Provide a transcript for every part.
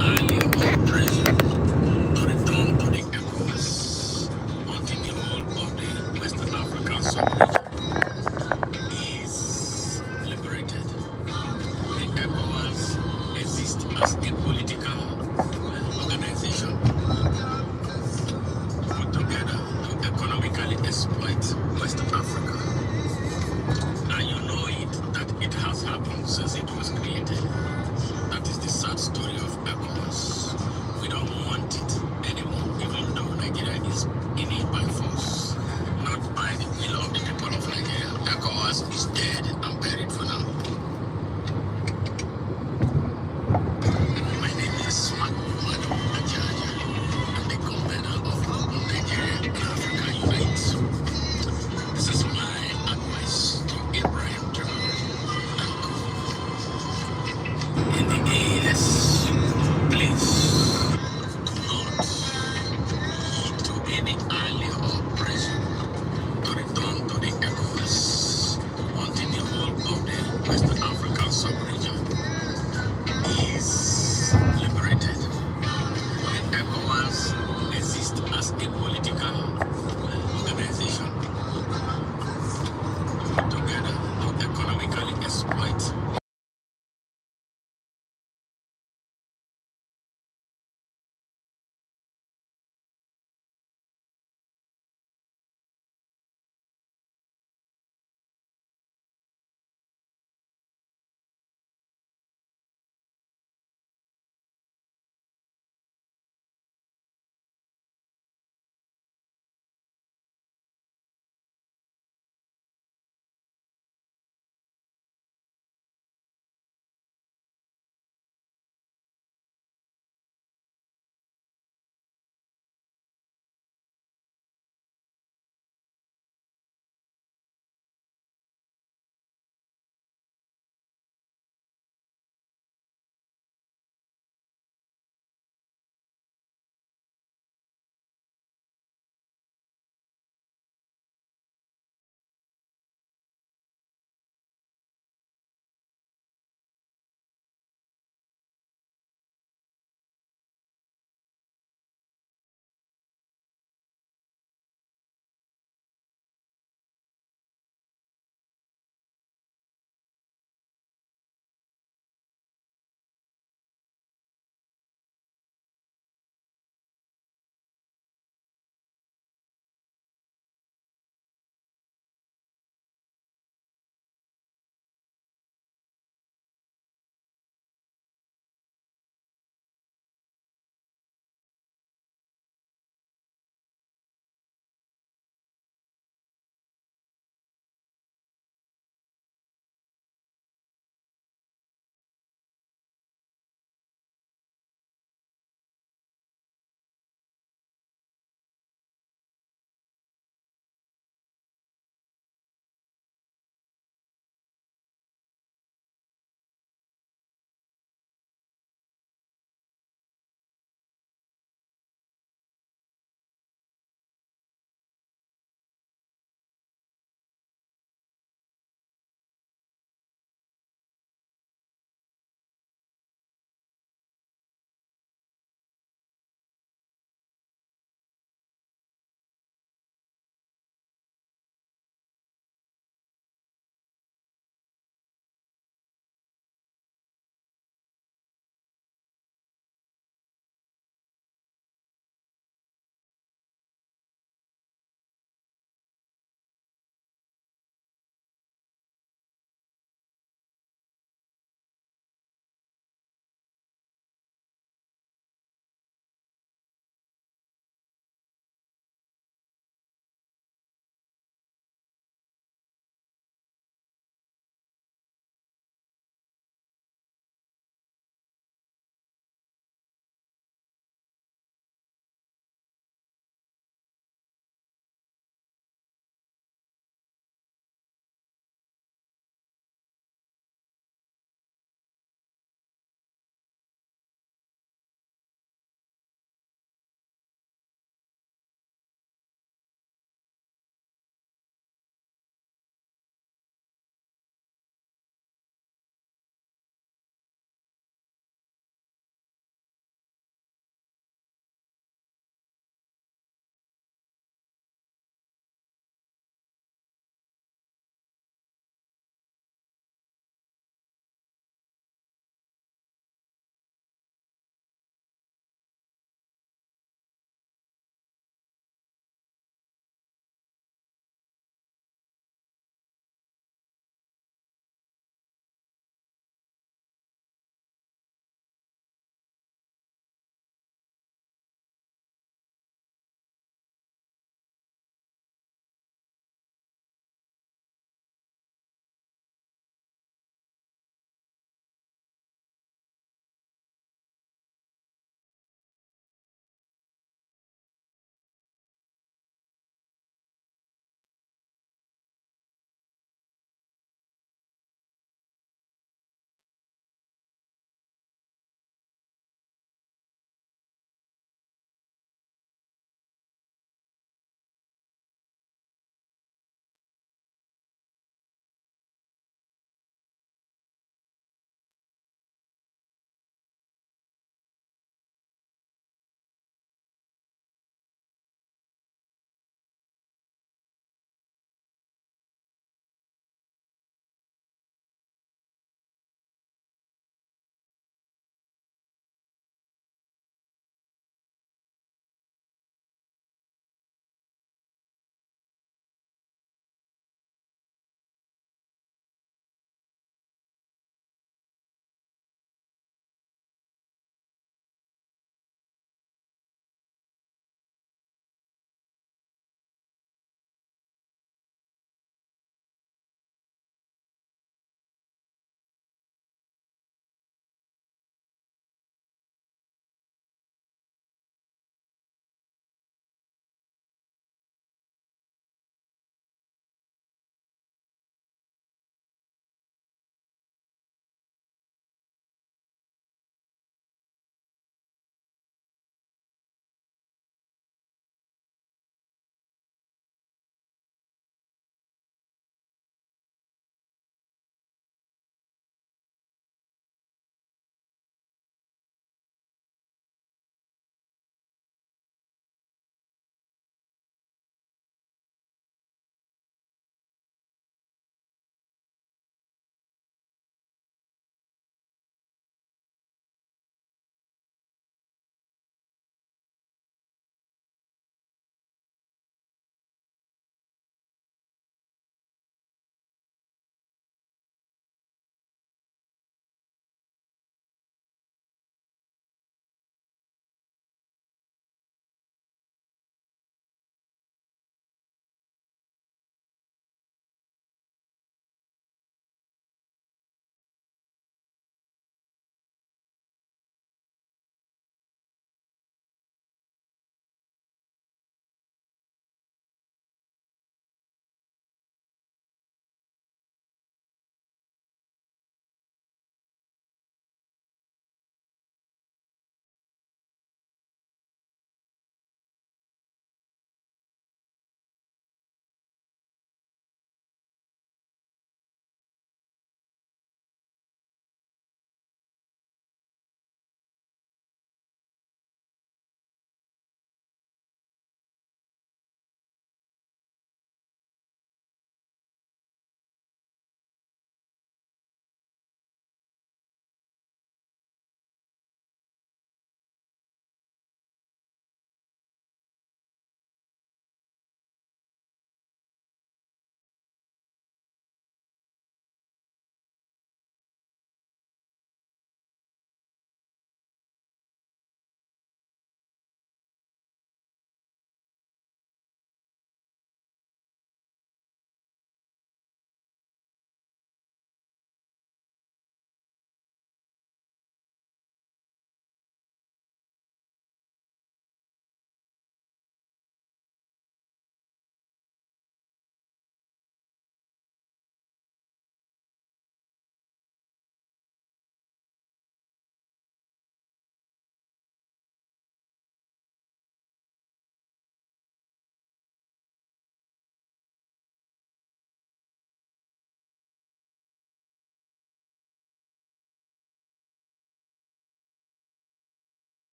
earlier or present, to return to the ECOWAS until the whole of the Western African sub-region is liberated. The ECOWAS exists as a political organization put together to economically exploit West Africa. And you know it that it has happened since it was created. That is the sad story of ECOWAS.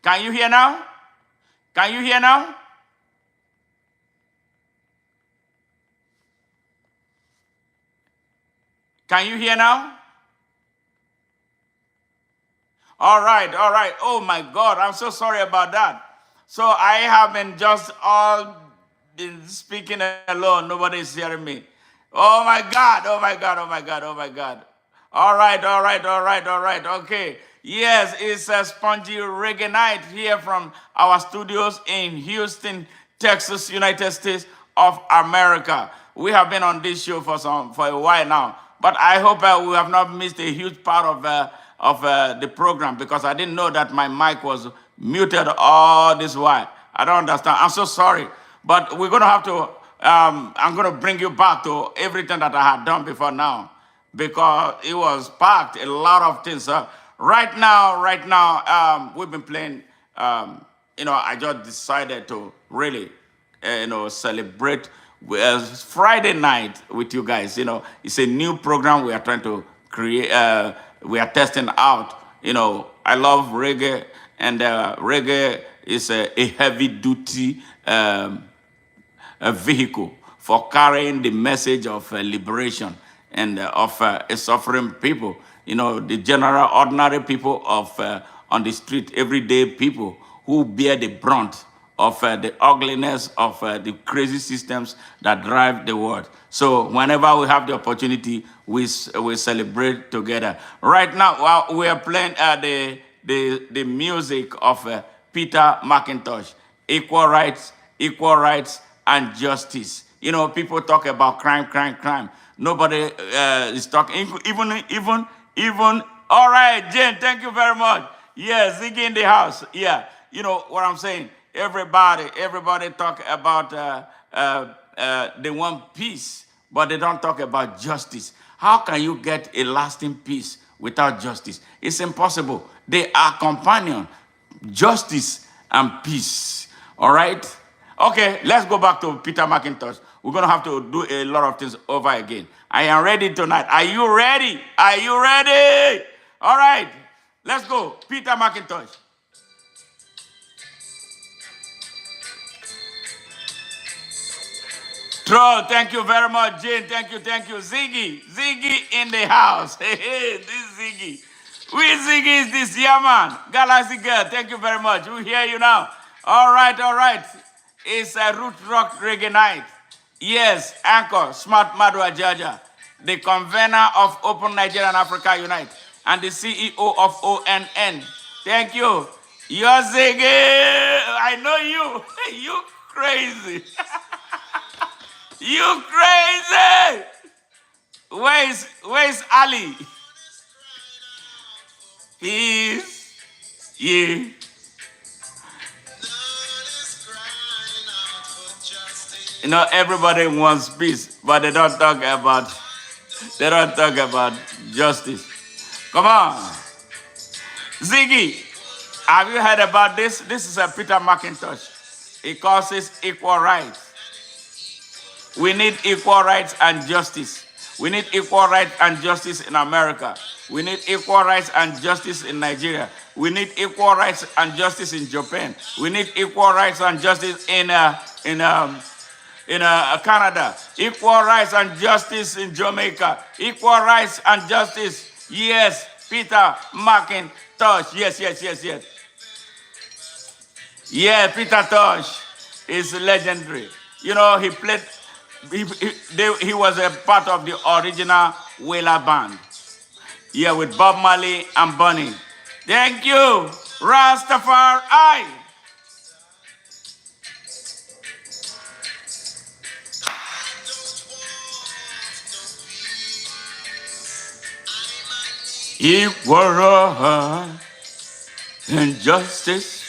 Can you hear now? Can you hear now? Can you hear now? All right, all right. Oh my God, I'm so sorry about that. So I haven't just all been speaking alone. Nobody's hearing me. Oh my God, oh my God, oh my God, oh my God. All right, all right, all right, all right. Okay. Yes, it's a spongy reggae night here from our studios in Houston, Texas, United States of America. We have been on this show for a while now, but I hope we have not missed a huge part of the program because I didn't know that my mic was muted all this while. I don't understand. I'm so sorry, but we're gonna have to. I'm gonna bring you back to everything that I had done before now because it was packed a lot of things. Right now, we've been playing. I just decided to really, celebrate Friday night with you guys. It's a new program we are trying to create. We are testing out. I love reggae, and reggae is a heavy duty a vehicle for carrying the message of liberation and of suffering people. The general, ordinary people of on the street, everyday people who bear the brunt of the ugliness of the crazy systems that drive the world. So whenever we have the opportunity, we celebrate together. Right now, we are playing the music of Peter McIntosh, equal rights and justice. People talk about crime, crime, crime. Nobody is talking. Even. All right, Jane. Thank you very much. Yeah, Ziggy in the house. Yeah, you know what I'm saying. Everybody talk about they want peace, but they don't talk about justice. How can you get a lasting peace without justice? It's impossible. They are companion, justice and peace. All right? Okay, let's go back to Peter McIntosh. We're going to have to do a lot of things over again. I am ready tonight. Are you ready? Are you ready? All right, let's go. Peter McIntosh. Troll, thank you very much. Jane, thank you. Ziggy in the house. Hey, this is Ziggy. Which Ziggy is this? Yeah, man. Galaxy Girl, thank you very much. We hear you now. All right. It's a root rock reggae night. Yes, Anchor, Smart Madua Jaja, the convener of Open Nigeria and Africa Unite, and the CEO of ONN. Thank you. You're Ziggy. I know you. You crazy. You crazy! Where's Ali? He's yeah. Everybody wants peace, but they don't talk about justice. Come on. Ziggy, have you heard about this? This is a Peter McIntosh. He calls it equal rights. We need equal rights and justice. We need equal rights and justice in America. We need equal rights and justice in Nigeria. We need equal rights and justice in Japan. We need equal rights and justice in Canada. Equal rights and justice in Jamaica. Equal rights and justice. Yes, Peter McIntosh. Yes. Yeah, Peter Tosh is legendary. He played. He was a part of the original Wailer band. Yeah, with Bob Marley and Bunny. Thank you, Rastafari. Equal rights and justice.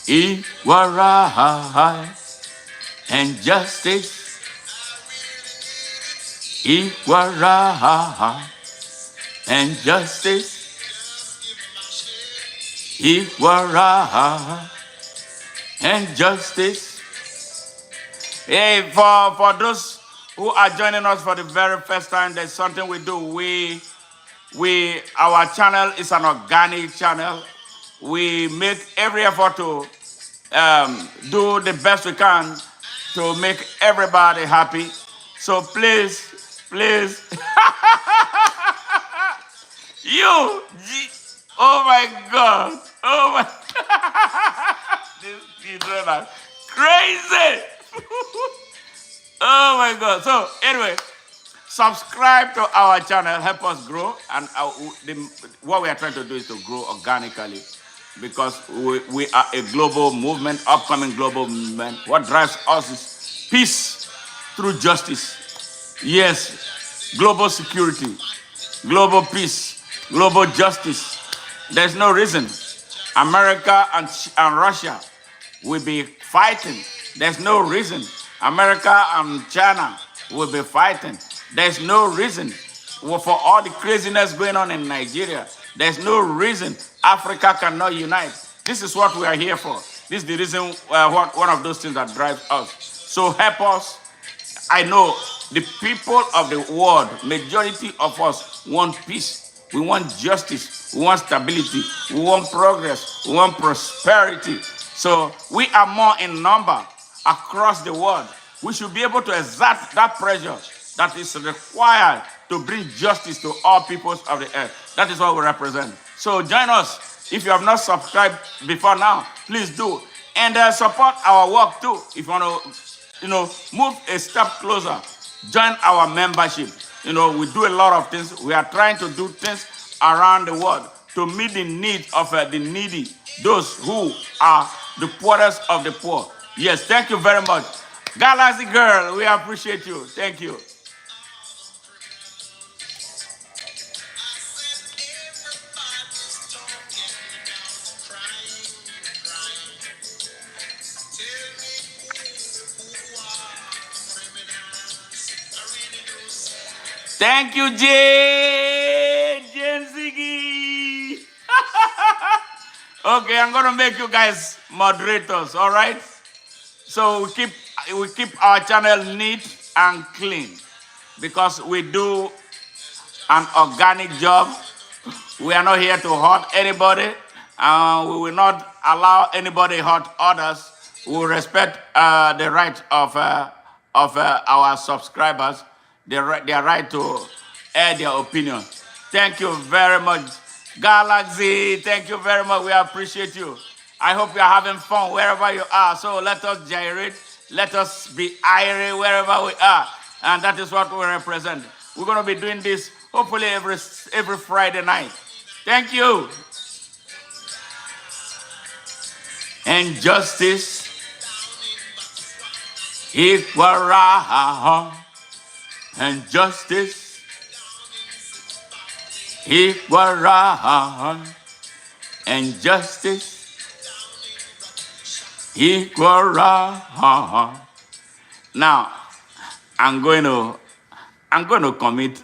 Equal rights and justice, equal rights and justice, equal rights and justice. Hey, for those who are joining us for the very first time, there's something we do. Our channel is an organic channel. we make every effort to do the best we can to make everybody happy. So please, please, you, oh my God, oh my, these children are crazy. Oh my God. So anyway, subscribe to our channel, help us grow, and what we are trying to do is to grow organically because we are a global movement, upcoming global movement. What drives us is peace through justice. Yes, global security, global peace, global justice. There's no reason America and Russia will be fighting. There's no reason America and China will be fighting. There's no reason for all the craziness going on in Nigeria. There's no reason Africa cannot unite. This is what we are here for. This is the reason, one of those things that drives us. So help us. I know the people of the world, majority of us want peace. We want justice. We want stability. We want progress. We want prosperity. So we are more in number across the world. We should be able to exert that pressure that is required to bring justice to all peoples of the earth. That is what we represent. So join us. If you have not subscribed before now, please do. And support our work too. If you want to, move a step closer, join our membership. We do a lot of things. We are trying to do things around the world to meet the needs of the needy, those who are the poorest of the poor. Yes, thank you very much. Galaxy Girl, we appreciate you. Thank you. Thank you, Jane Ziggy. Okay, I'm gonna make you guys moderators, all right? So we keep our channel neat and clean because we do an organic job. We are not here to hurt anybody. We will not allow anybody hurt others. We will respect the right of our subscribers, their right to air their opinion. Thank you very much. Galaxy, thank you very much. We appreciate you. I hope you are having fun wherever you are. So let us gyrate. Let us be irate wherever we are. And that is what we represent. We're going to be doing this hopefully every Friday night. Thank you. And justice, equal right, and justice, equal right, and justice, equal right. Now, I'm going to commit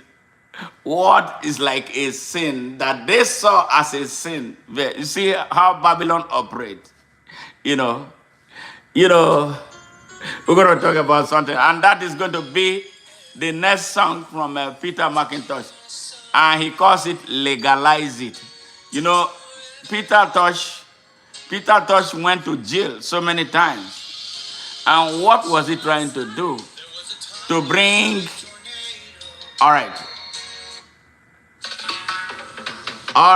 what is like a sin that they saw as a sin. You see how Babylon operates. We're going to talk about something, and that is going to be the next song from Peter McIntosh, and he calls it Legalize It. Peter Tosh went to jail so many times, and what was he trying to do? To bring, all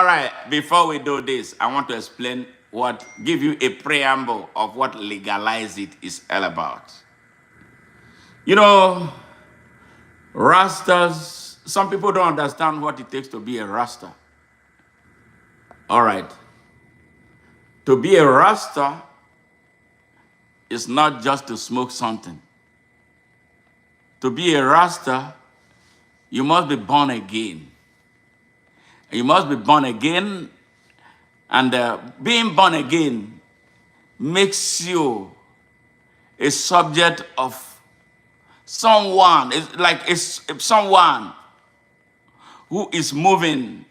right, before we do this, I want to explain give you a preamble of what Legalize It is all about. Rastas, some people don't understand what it takes to be a Rasta. All right. To be a Rasta is not just to smoke something. To be a Rasta, you must be born again. You must be born again, and being born again makes you a subject of someone. It's like it's someone who is moving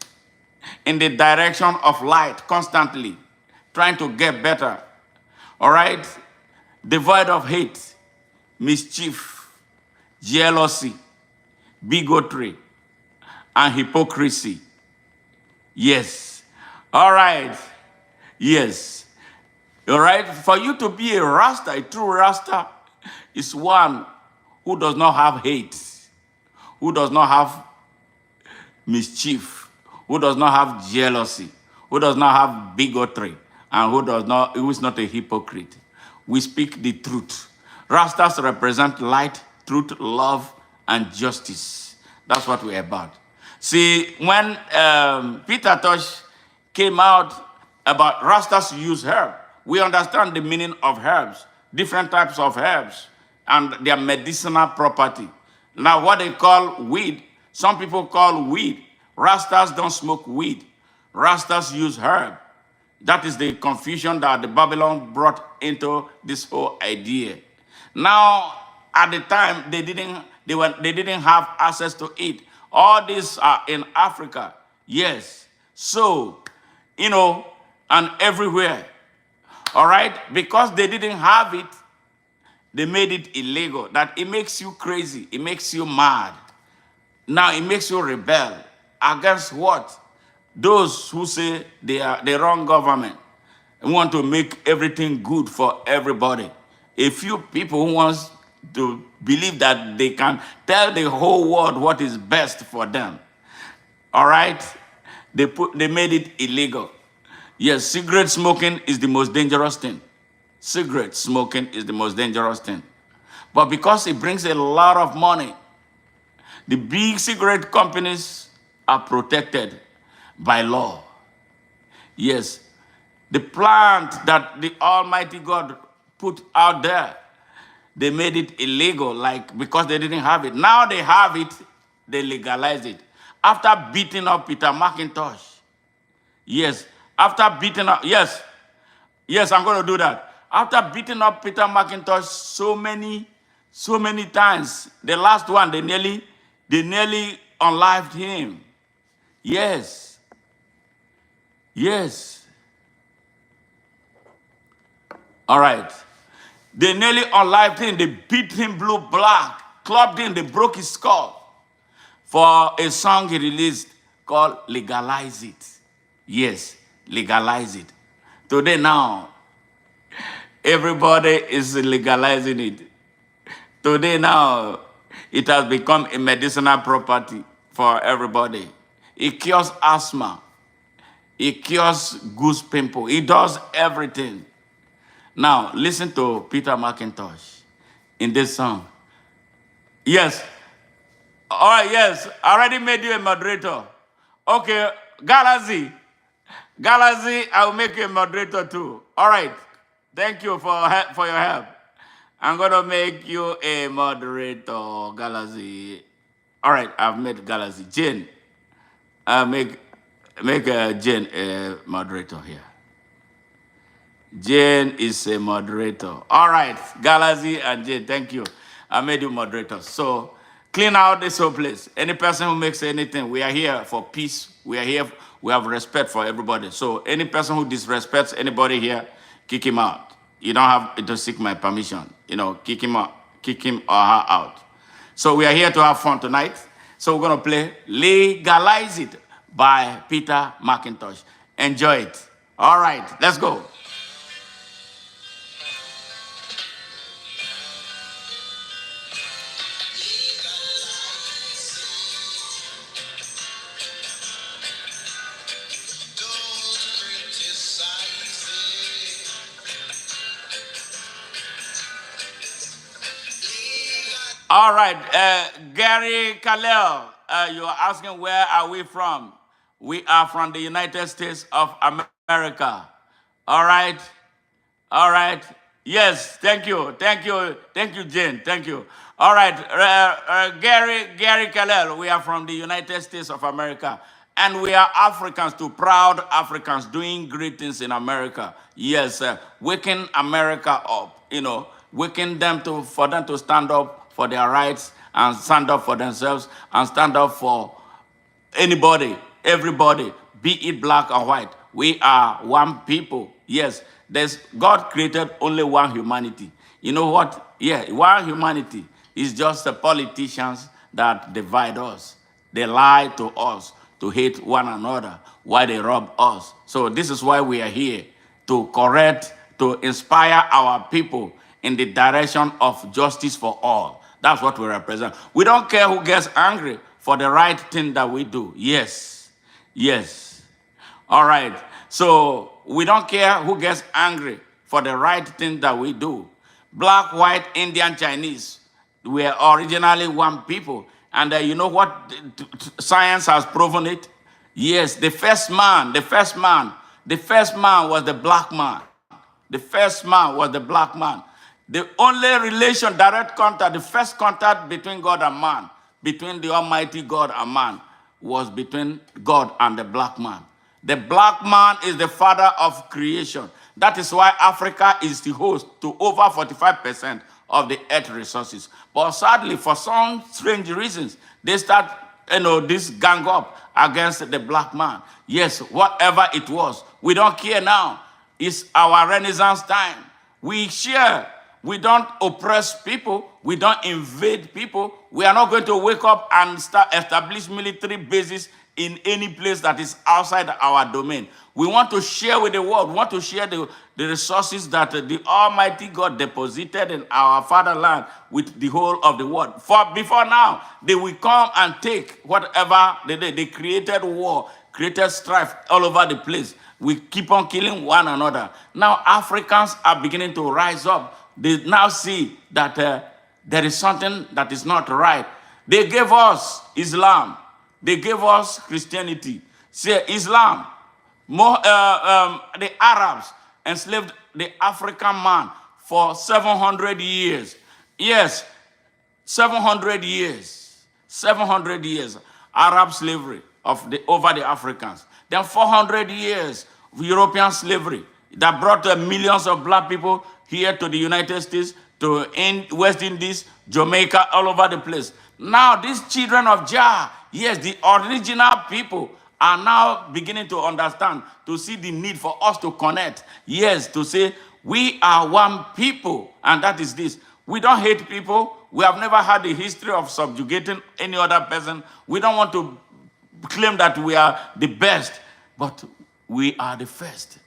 in the direction of light constantly, trying to get better. All right? Devoid of hate, mischief, jealousy, bigotry, and hypocrisy. Yes. All right. Yes. All right? For you to be a Rasta, a true Rasta, is one who does not have hate, who does not have mischief, who does not have jealousy, who does not have bigotry, and who is not a hypocrite. We speak the truth. Rastas represent light, truth, love, and justice. That's what we're about. See, when Peter Tosh came out about Rastas use herb, we understand the meaning of herbs, different types of herbs, and their medicinal property. Now, what they call weed, some people call weed. Rastas don't smoke weed. Rastas use herb. That is the confusion that the Babylon brought into this whole idea. Now, at the time, they didn't have access to it. All these are in Africa, yes. So, and everywhere. All right? Because they didn't have it, they made it illegal. That it makes you crazy. It makes you mad. Now it makes you rebel. Against what? Those who say they are the wrong government and want to make everything good for everybody. A few people who want to believe that they can tell the whole world what is best for them. All right? They made it illegal. Yes, cigarette smoking is the most dangerous thing. Cigarette smoking is the most dangerous thing. But because it brings a lot of money, the big cigarette companies are protected by law. Yes, the plant that the Almighty God put out there, they made it illegal, because they didn't have it. Now they have it, they legalize it. After beating up Peter McIntosh, yes, I'm going to do that. After beating up Peter McIntosh so many times, the last one, they nearly unlived him. Yes. All right. They nearly unlived him. They beat him blue black, clubbed him, they broke his skull for a song he released called Legalize It. Yes, legalize it. Today now, everybody is legalizing it. Today now, it has become a medicinal property for everybody. It cures asthma. It cures goose pimple. It does everything. Now, listen to Peter McIntosh in this song. Yes. All right, yes. I already made you a moderator. Okay, Galaxy, I will make you a moderator too. All right. Thank you for your help. I'm going to make you a moderator, Galaxy. All right, I've made Galaxy. Jane, I'll make Jane a moderator here. Jane is a moderator. All right, Galaxy and Jane, thank you. I made you moderators. So clean out this whole place. Any person who makes anything, we are here for peace. We are here, we have respect for everybody. So any person who disrespects anybody here, kick him out. You don't have to seek my permission. Kick him out, kick him or her out. So we are here to have fun tonight. So we're going to play Legalize It by Peter McIntosh. Enjoy it. All right, let's go. All right, Gary Kalel, you are asking where are we from? We are from the United States of America. All right. Yes, thank you, Jane, thank you. All right, Gary Kalel, we are from the United States of America. And we are Africans too, proud Africans doing great things in America. Yes, waking America up, waking them for them to stand up for their rights and stand up for themselves and stand up for anybody, everybody, be it black or white. We are one people. Yes, God created only one humanity. You know what? Yeah, one humanity is just the politicians that divide us. They lie to us to hate one another while they rob us. So this is why we are here. to correct, to inspire our people in the direction of justice for all. That's what we represent. We don't care who gets angry for the right thing that we do. Yes. Yes. All right. So we don't care who gets angry for the right thing that we do. Black, white, Indian, Chinese, we are originally one people. And you know what? Science has proven it. Yes, the first man was the black man. The first man was the black man. The only relation, direct contact, the first contact between God and man, between the Almighty God and man, was between God and the black man. The black man is the father of creation. That is why Africa is the host to over 45% of the earth resources. But sadly, for some strange reasons, they start, this gang up against the black man. Yes, whatever it was, we don't care now. It's our Renaissance time. We share. We don't oppress people. We don't invade people. We are not going to wake up and establish military bases in any place that is outside our domain. We want to share with the world. We want to share the resources that the Almighty God deposited in our fatherland with the whole of the world. Before now, they will come and take whatever they created war, created strife all over the place. We keep on killing one another. Now Africans are beginning to rise up. They now see that there is something that is not right. They gave us Islam. They gave us Christianity. See, Islam, the Arabs enslaved the African man for 700 years. Yes, 700 years. 700 years. Arab slavery over the Africans. Then 400 years of European slavery that brought millions of black people here to the United States, to West Indies, Jamaica, all over the place. Now these children of Jah, yes, the original people, are now beginning to understand, to see the need for us to connect. Yes, to say we are one people, and that is this. We don't hate people. We have never had a history of subjugating any other person. We don't want to claim that we are the best, but we are the first.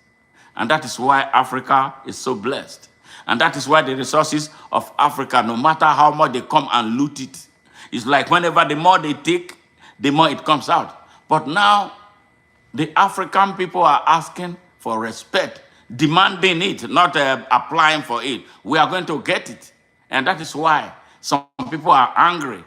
And that is why Africa is so blessed. And that is why the resources of Africa, no matter how much they come and loot it, it's like whenever the more they take, the more it comes out. But now, the African people are asking for respect, demanding it, not applying for it. We are going to get it. And that is why some people are angry.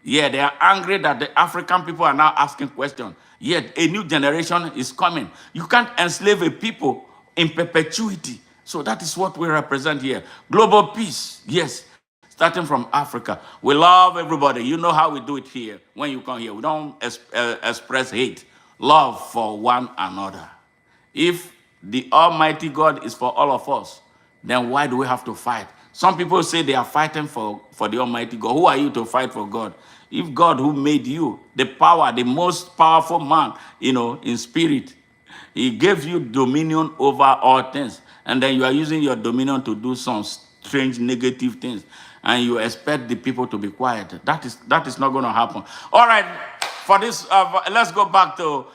Yeah, they are angry that the African people are now asking questions. Yet a new generation is coming. You can't enslave a people in perpetuity. So that is what we represent here. Global peace, yes, starting from Africa. We love everybody. You know how we do it here. When you come here, we don't express hate. Love for one another. If the Almighty God is for all of us, then why do we have to fight? Some people say they are fighting for the Almighty God. Who are you to fight for God? If God who made you, the power, the most powerful man, in spirit, he gave you dominion over all things. And then you are using your dominion to do some strange negative things. And you expect the people to be quiet. That is not going to happen. All right, for this, let's go back to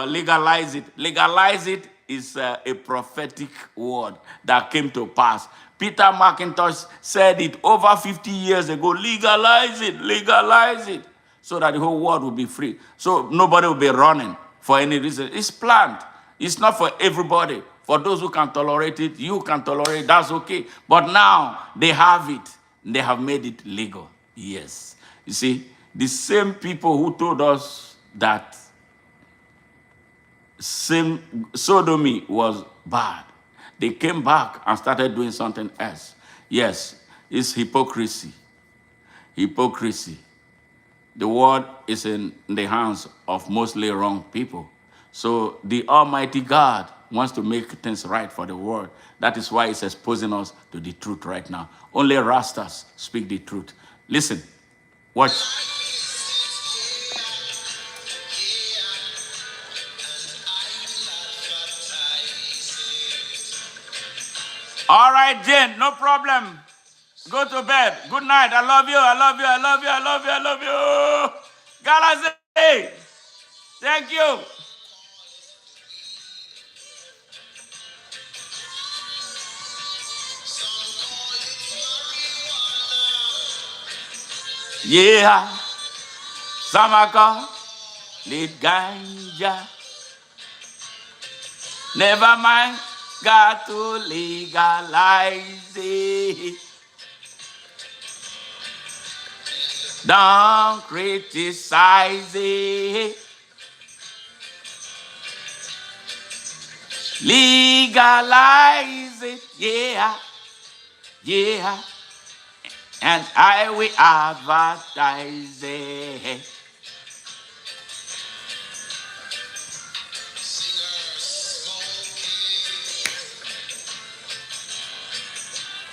legalize it. Legalize it is a prophetic word that came to pass. Peter McIntosh said it over 50 years ago. Legalize it, so that the whole world will be free. So nobody will be running for any reason. It's planned. It's not for everybody. For those who can tolerate it, you can tolerate it, that's okay. But now they have it. They have made it legal. Yes. You see, the same people who told us that sodomy was bad, they came back and started doing something else. Yes, it's hypocrisy. Hypocrisy. The world is in the hands of mostly wrong people. So the Almighty God wants to make things right for the world. That is why it's exposing us to the truth right now. Only Rastas speak the truth. Listen, watch. All right, Jane, no problem. Go to bed. Good night. I love you. I love you. I love you. I love you. I love you. Galaxy. Thank you. Yeah, Samaka, lead ganja. Never mind, got to legalize it. Don't criticize it. Legalize it, yeah, yeah. And I will advertise it.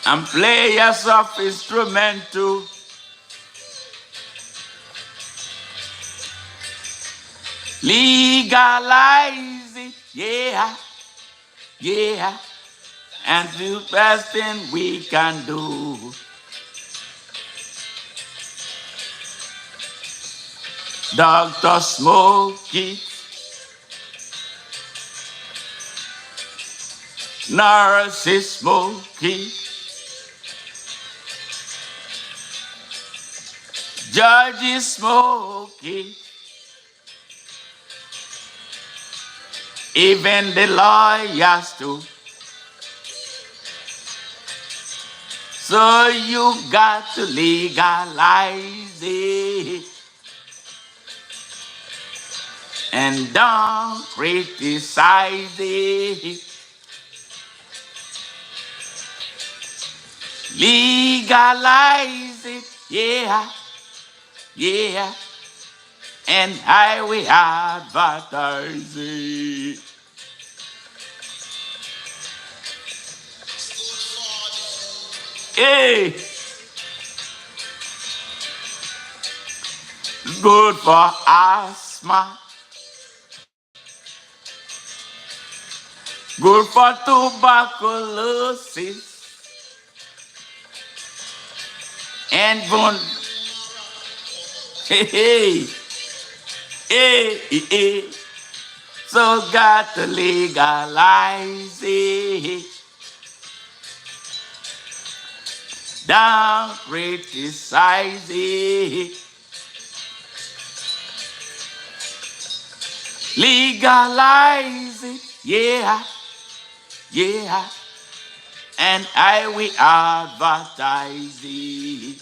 And players of instrument too. Legalize it, yeah, yeah. And the best thing we can do. Dr. Smokey, Nurses Smokey, Judges Smokey, even the lawyers too. So you got to legalize it. And don't criticize it. Legalize it, yeah, yeah. And I will advertise it. Hey, good for asthma, good for tuberculosis, and hey, hey, hey, hey. So got to legalize it. Don't criticize it. Legalize it, yeah, yeah. And I will advertise it.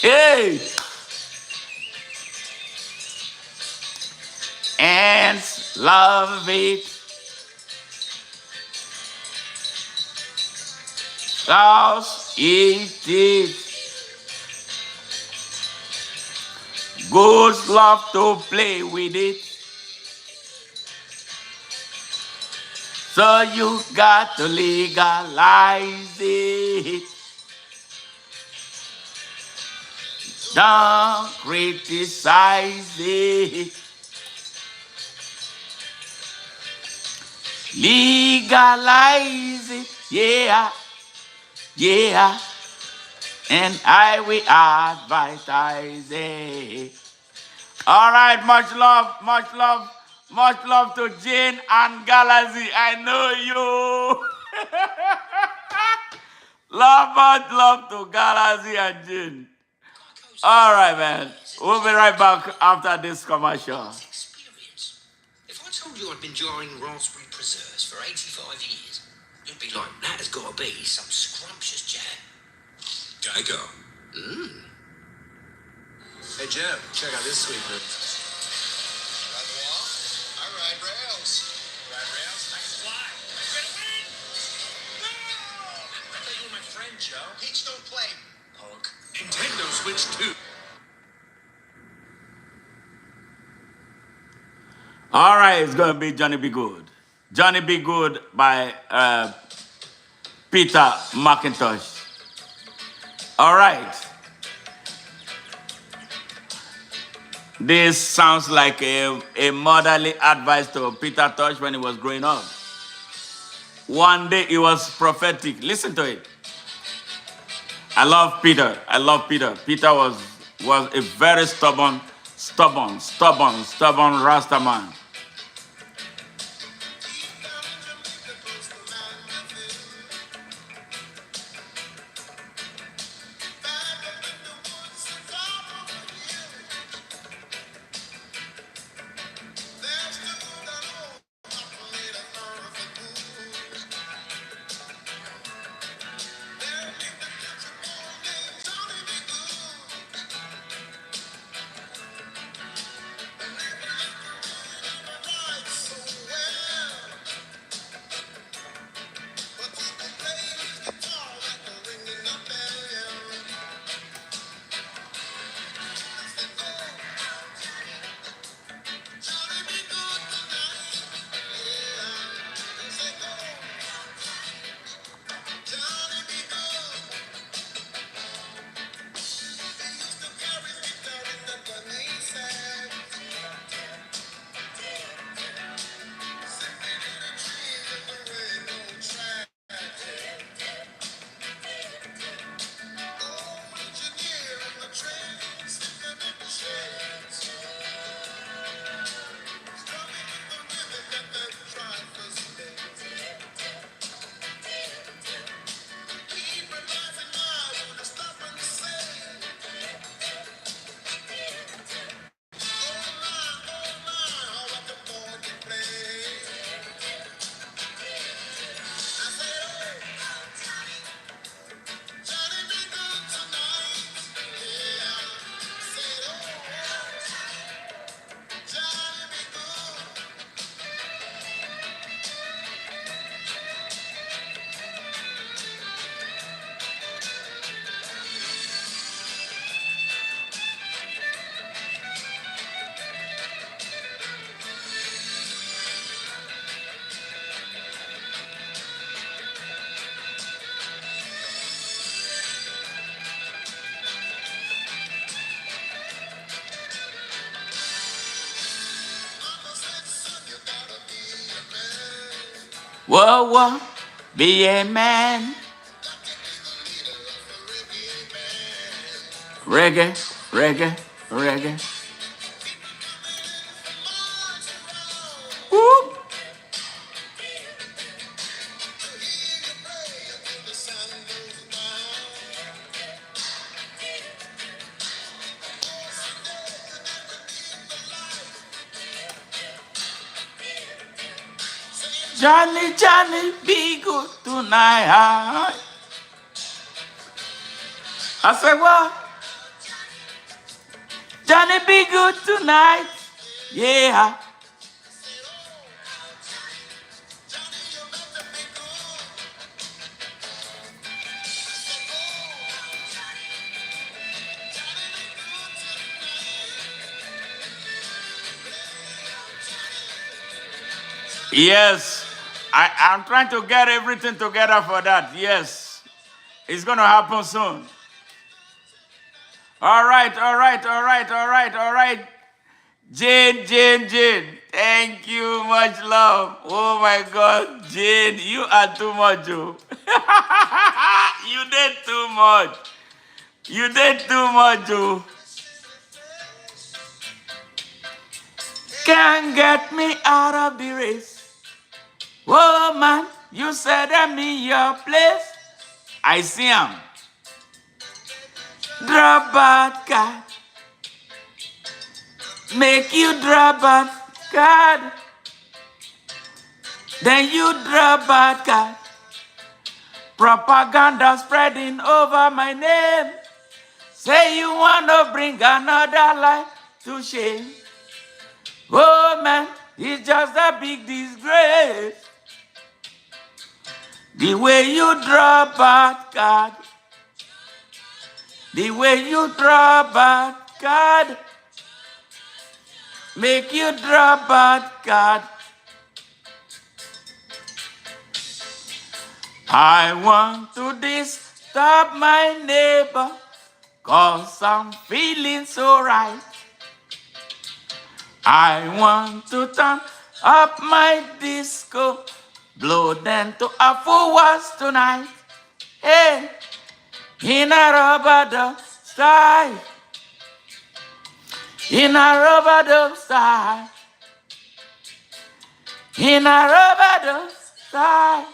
Hey! Ants love it. Cows eat it. Goats love to play with it. So you got to legalize it. Don't criticize it. Legalize it, yeah, yeah. And I will advertise it. All right, much love, much love, much love to Jane and Galaxy. I know you. Much love to Galaxy and Jane. All right, man. We'll be right back after this commercial. Experience. If I told you I'd been jarring raspberry preserves for 85 years, you'd be like, that has got to be some scrumptious jam. Geico. Hey, Jim, check out this sweet move. I ride rails. Ride rails? I can fly. Are you ready to win? No! I thought you were my friend, Joe. Peach don't play. Punk. Nintendo Switch 2. All right, it's going to be Johnny Be Good. Johnny Be Good by Peter McIntosh. All right. This sounds like a motherly advice to Peter Tosh when he was growing up. One day it was prophetic. Listen to it. I love Peter. I love Peter. Peter was a very stubborn Rasta man. Whoa, whoa, be a man. Reggae, reggae, reggae. Whoop. Johnny, Johnny, be good tonight. I said, what? Johnny, be good tonight. Yeah. Yes. I'm trying to get everything together for that. Yes. It's going to happen soon. All right, all right, all right, all right, all right. Jane, Jane, Jane. Thank you. Much love. Oh my God. Jane, you are too much, Joe. You did too much. You did too much, Joe. Can't get me out of the race. Whoa, man, you said I'm in your place. I see him. Drop bad card. Make you drop bad card. Then you drop bad card. Propaganda spreading over my name. Say you want to bring another life to shame. Oh man, it's just a big disgrace. The way you draw bad card. The way you draw bad card. Make you draw bad card. I want to disturb my neighbor, 'cause I'm feeling so right. I want to turn up my disco, blow them to a full was tonight. Hey, in a rubber dub style. In a rubber dub style. In a rubber dub style.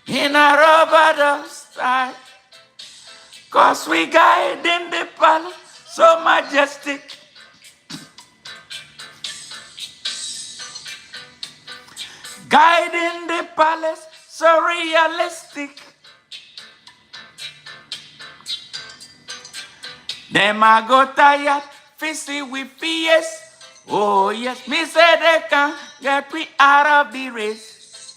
In a rubber dub style. 'Cause we guide in the palace so majestic. Guiding the palace so realistic. Them a go tired, fishy with fears. Oh yes, me say they can't get me out of the race.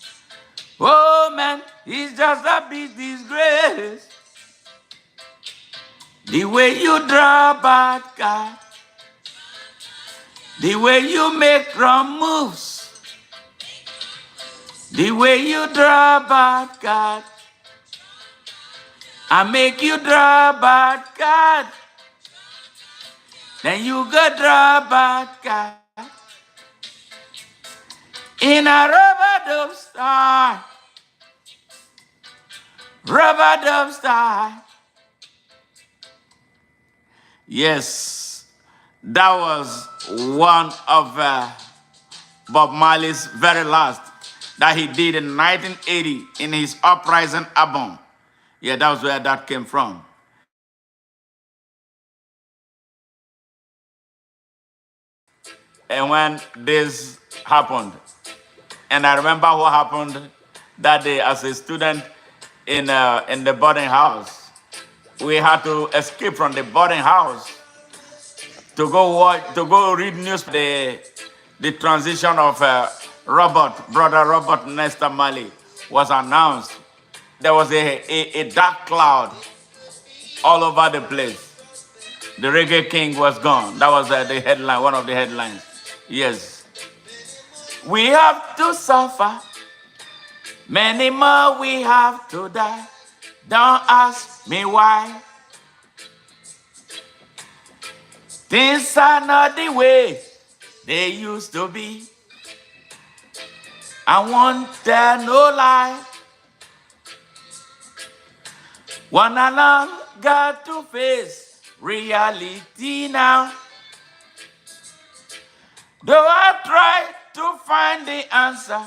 Oh man, it's just a big disgrace. The way you draw bad card. The way you make wrong moves. The way you draw bad card. I make you draw bad card. Then you go draw bad card. In a rubber dub style. Rubber dub style. Yes, that was one of Bob Marley's very last that he did in 1980 in his Uprising album. Yeah, that was where that came from. And when this happened, and I remember what happened that day as a student in the boarding house. We had to escape from the boarding house to go read news. The transition of brother Robert Nesta Marley was announced. There was a dark cloud all over the place. The Reggae King was gone. That was the headline, one of the headlines. Yes. We have to suffer. Many more we have to die. Don't ask me why. Things are not the way they used to be. I won't tell no lie. One and all got to face reality now. Though I try to find the answer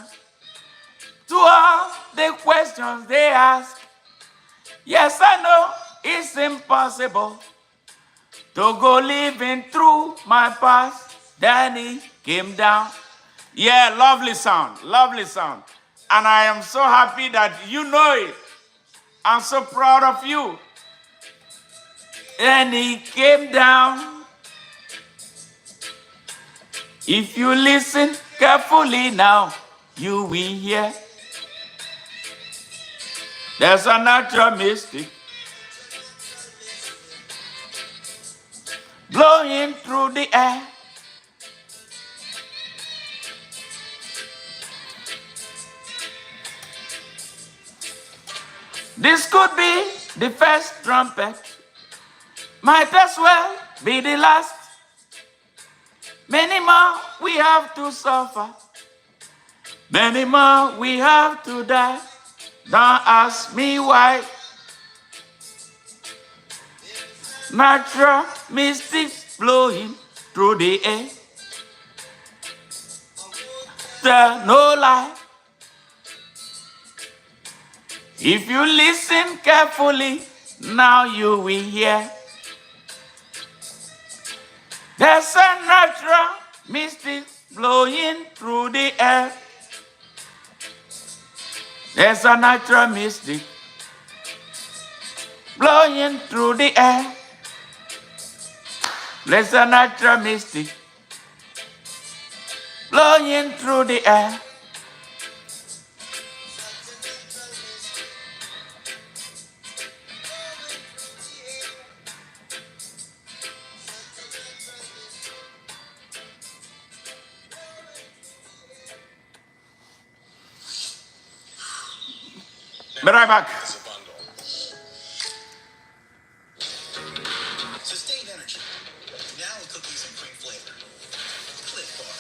to all the questions they ask, yes, I know it's impossible to go living through my past. Then he came down. Yeah, lovely sound, lovely sound. And I am so happy that you know it. I'm so proud of you. And he came down. If you listen carefully now, you will hear. There's a natural mystic blowing through the air. This could be the first trumpet, might as well be the last. Many more we have to suffer, many more we have to die. Don't ask me why. Natural mystics blowing through the air. Tell no lie. If you listen carefully, now you will hear. There's a natural mystic blowing through the air. There's a natural mystic blowing through the air. There's a natural mystic blowing through the air. Be right back. It's a bundle. Sustained energy. Now with cookies and cream flavor. Cliff Bar.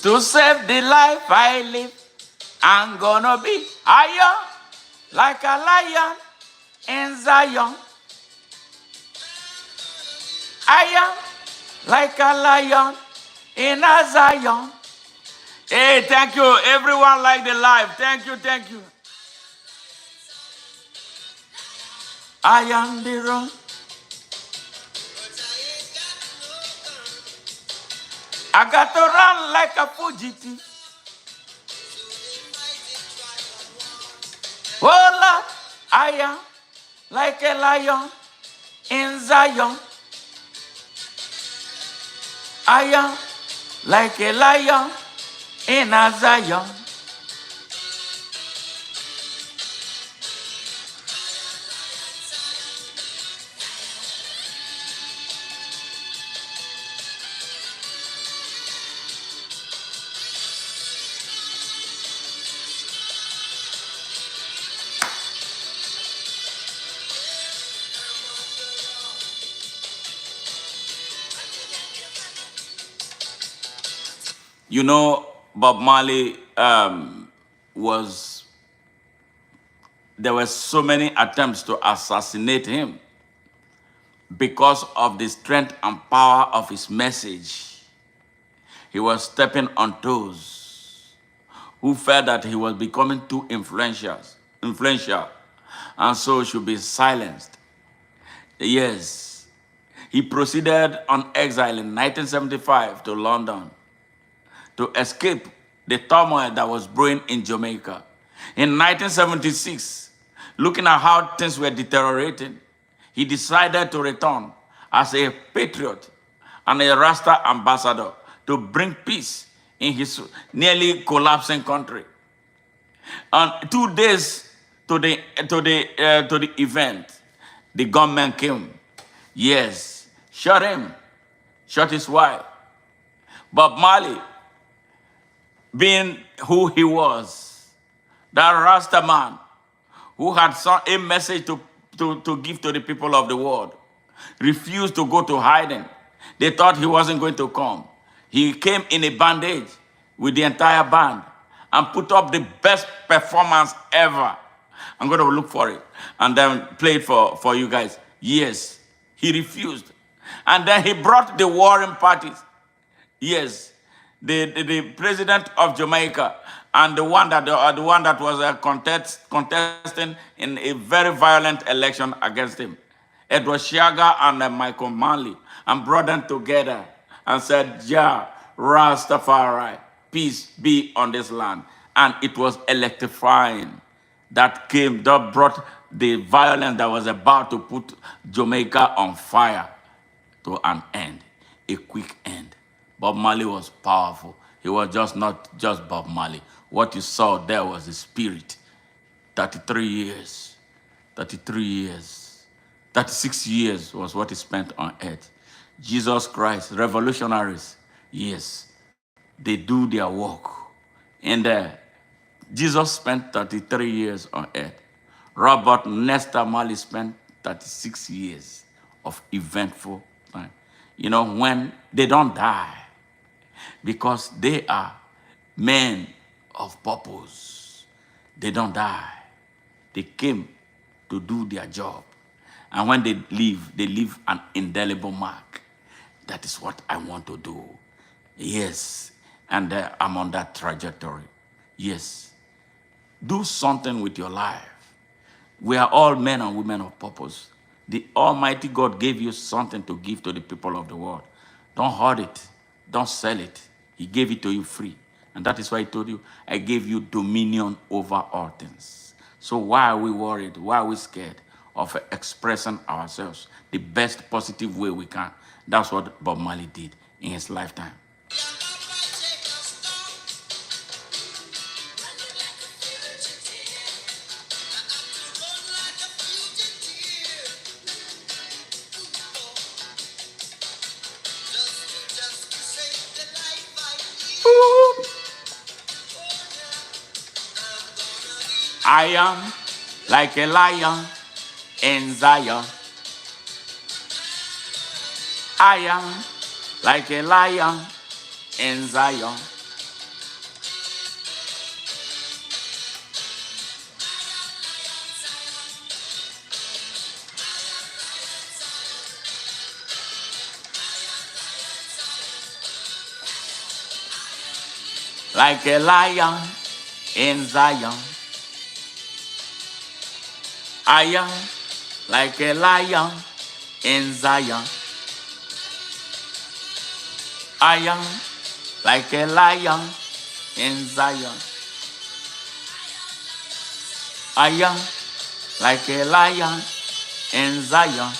To save the life I live, I'm gonna be higher like a lion in Zion. Higher like a lion in a Zion. Hey, thank you. Everyone like the live. Thank you, thank you. I am the road. I got to run like a fugitive. Oh Lord, I am like a lion in Zion. I am like a lion in a Zion. You know, Bob Marley there were so many attempts to assassinate him because of the strength and power of his message. He was stepping on toes, who felt that he was becoming too influential, and so should be silenced. Yes, he proceeded on exile in 1975 to London to escape the turmoil that was brewing in Jamaica. In 1976, looking at how things were deteriorating, he decided to return as a patriot and a Rasta ambassador to bring peace in his nearly collapsing country. And 2 days to the event. The gunman came. Yes, shot him, shot his wife. Bob Marley, being who he was, that Rasta man who had a message to give to the people of the world, refused to go to hiding. They thought he wasn't going to come. He came in a bandage with the entire band and put up the best performance ever. I'm going to look for it and then play it for you guys. Yes, he refused. And then he brought the warring parties. Yes, the president of Jamaica and the one that was contesting in a very violent election against him, Edward Shiaga and Michael Manley, and brought them together and said, "Ja, Rastafari, peace be on this land." And it was electrifying. That brought the violence that was about to put Jamaica on fire to an end, a quick end. Bob Marley was powerful. He was not just Bob Marley. What you saw there was the spirit. 33 years, 33 years, 36 years was what he spent on earth. Jesus Christ, revolutionaries, yes, they do their work. And Jesus spent 33 years on earth. Robert Nesta Marley spent 36 years of eventful time. You know, when they don't die, because they are men of purpose. They don't die. They came to do their job. And when they leave an indelible mark. That is what I want to do. Yes. And I'm on that trajectory. Yes. Do something with your life. We are all men and women of purpose. The Almighty God gave you something to give to the people of the world. Don't hoard it. Don't sell it. He gave it to you free. And that is why he told you, I gave you dominion over all things. So why are we worried? Why are we scared of expressing ourselves the best positive way we can? That's what Bob Marley did in his lifetime. I am like a lion in Zion. I am like a lion in Zion. Like a lion in Zion. I am like a lion in Zion. I am like a lion in Zion. I am like a lion in Zion.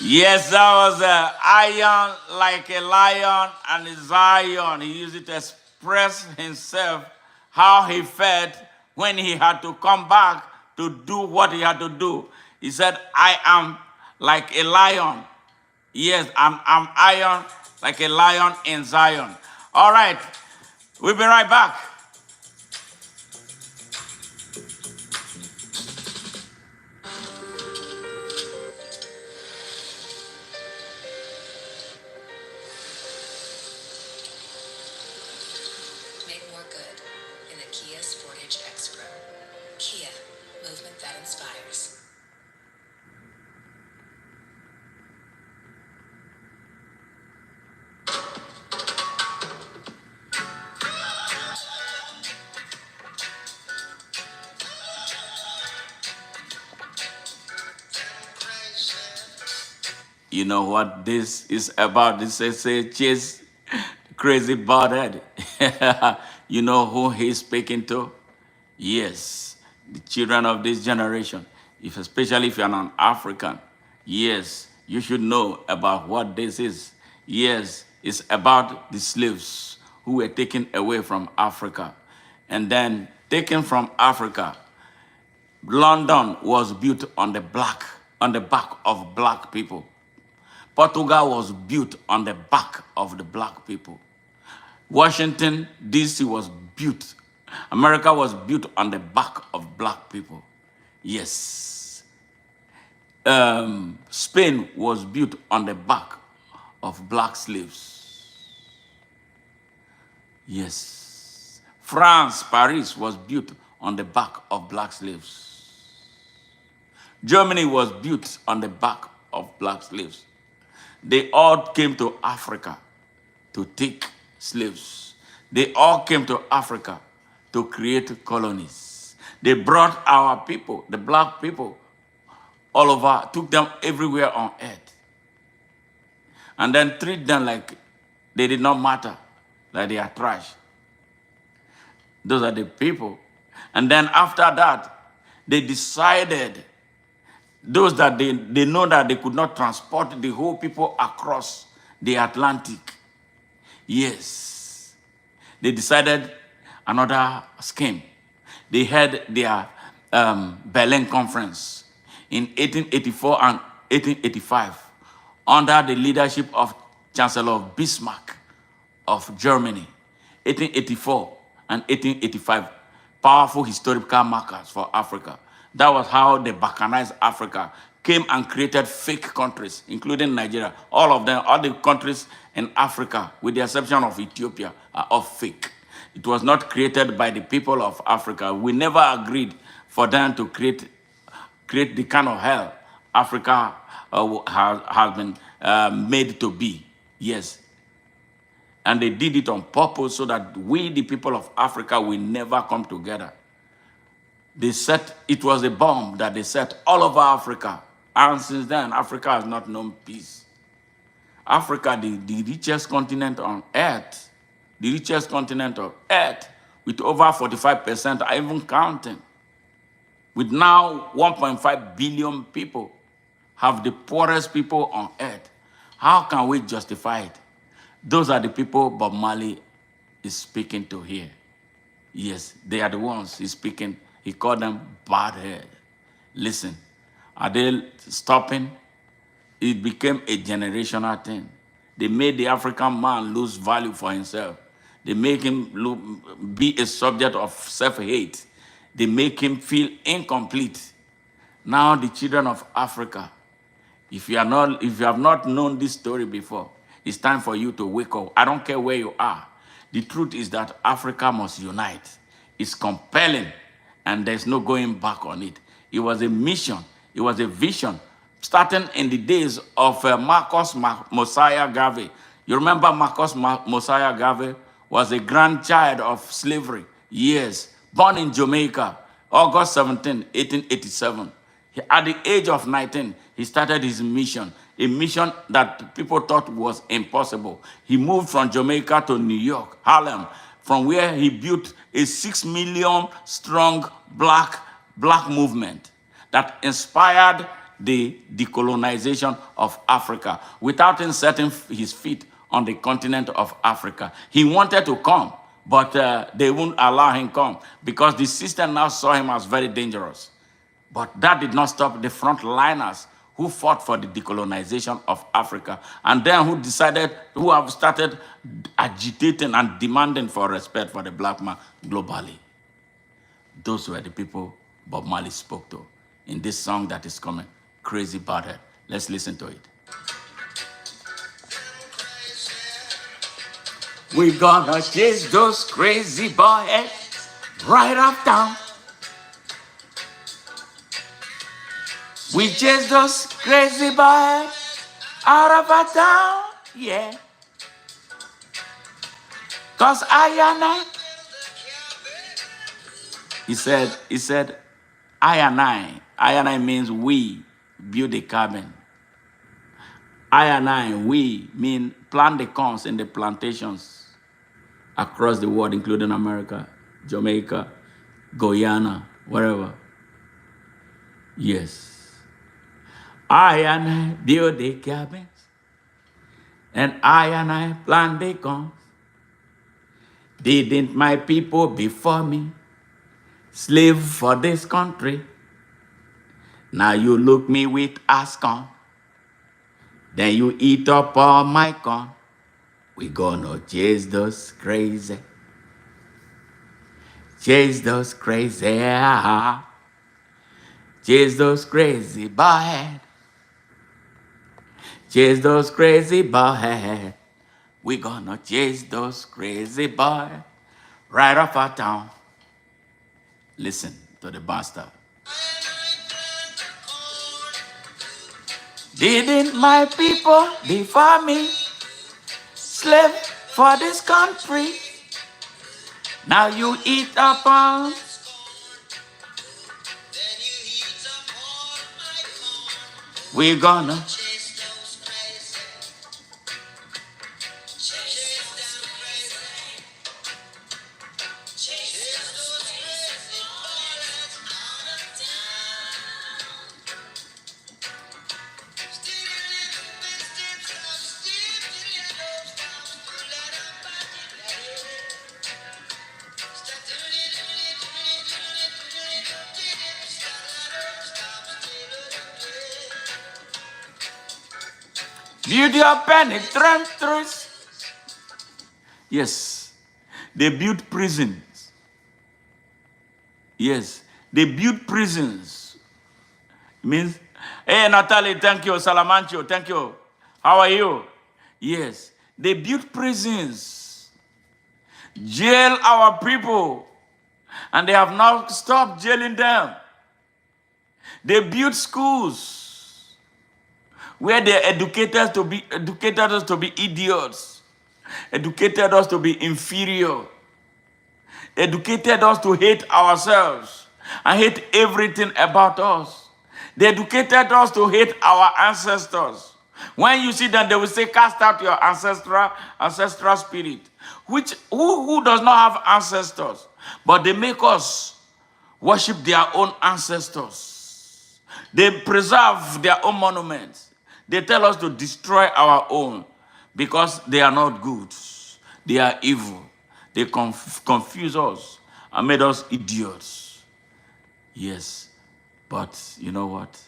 Yes, that was iron like a lion and Zion. He used it to express himself, how he felt when he had to come back to do what he had to do. He said, I am like a lion. Yes, I'm iron like a lion in Zion. All right, we'll be right back. Make more good in the Kia Sportage X-Pro. Kia, movement that inspires. You know what this is about? This is a chase crazy bald head. You know who he's speaking to? Yes, the children of this generation. Especially if you're an African. Yes, you should know about what this is. Yes, it's about the slaves who were taken away from Africa. And then taken from Africa, London was built on the back of black people. Portugal was built on the back of the black people. Washington, D.C. was built. America was built on the back of black people. Yes. Spain was built on the back of black slaves. Yes. France, Paris was built on the back of black slaves. Germany was built on the back of black slaves. They all came to Africa to take slaves. They all came to Africa to create colonies. They brought our people, the black people, all over, took them everywhere on earth. And then treat them like they did not matter, like they are trash. Those are the people. And then after that, they decided, those that they know that they could not transport the whole people across the Atlantic. Yes. They decided another scheme. They had their Berlin Conference in 1884 and 1885 under the leadership of Chancellor Bismarck of Germany. 1884 and 1885, powerful historical markers for Africa. That was how they balkanized Africa, came and created fake countries, including Nigeria. All of them, all the countries in Africa, with the exception of Ethiopia, are all fake. It was not created by the people of Africa. We never agreed for them to create the kind of hell Africa has been made to be. Yes. And they did it on purpose so that we, the people of Africa, will never come together. It was a bomb that they set all over Africa. And since then, Africa has not known peace. Africa, the richest continent on earth, the richest continent on earth, with over 45%, are even counting. With now 1.5 billion people, have the poorest people on earth. How can we justify it? Those are the people Bob Marley is speaking to here. Yes, they are the ones he's speaking. He called them bad head. Listen, are they stopping? It became a generational thing. They made the African man lose value for himself. They make him be a subject of self-hate. They make him feel incomplete. Now the children of Africa, if you have not known this story before, it's time for you to wake up. I don't care where you are. The truth is that Africa must unite. It's compelling, and there's no going back on it. It was a mission. It was a vision, starting in the days of Marcus Mosiah Garvey. You remember Marcus Mosiah Garvey was a grandchild of slavery. Yes, born in Jamaica, August 17, 1887. At the age of 19, he started his mission, a mission that people thought was impossible. He moved from Jamaica to New York, Harlem, from where he built a 6 million strong black movement that inspired the decolonization of Africa without him setting his feet on the continent of Africa. He wanted to come, but they wouldn't allow him come because the system now saw him as very dangerous. But that did not stop the frontliners who fought for the decolonization of Africa, and then who have started agitating and demanding for respect for the black man globally. Those were the people Bob Marley spoke to in this song that is coming, Crazy About It. Let's listen to it. We're gonna chase those crazy boys right uptown. We chase those crazy boys out of our town, yeah. 'Cause I, he said, I means we build a cabin. We mean plant the corns in the plantations across the world, including America, Jamaica, Guyana, wherever. Yes. I and I build the cabins, and I plant the guns. Didn't my people before me slave for this country? Now you look me with ask on, then you eat up all my corn. We gonna chase those crazy, chase those crazy, chase those crazy boy, chase those crazy boy. We gonna chase those crazy boy right off our town. Listen to the bastard. Didn't my people before me slave for this country? Now you eat up on. We gonna. Build your penitentiaries. Yes, they built prisons. Yes, they built prisons. Means, hey, Natalie, thank you. Salamancho, thank you. How are you? Yes, they built prisons, jail our people, and they have now stopped jailing them. They built schools where they educated us to be idiots, educated us to be inferior, educated us to hate ourselves and hate everything about us. They educated us to hate our ancestors. When you see them, they will say, cast out your ancestral spirit. Who does not have ancestors? But they make us worship their own ancestors. They preserve their own monuments. They tell us to destroy our own because they are not good. They are evil. They confuse us and made us idiots. Yes, but you know what?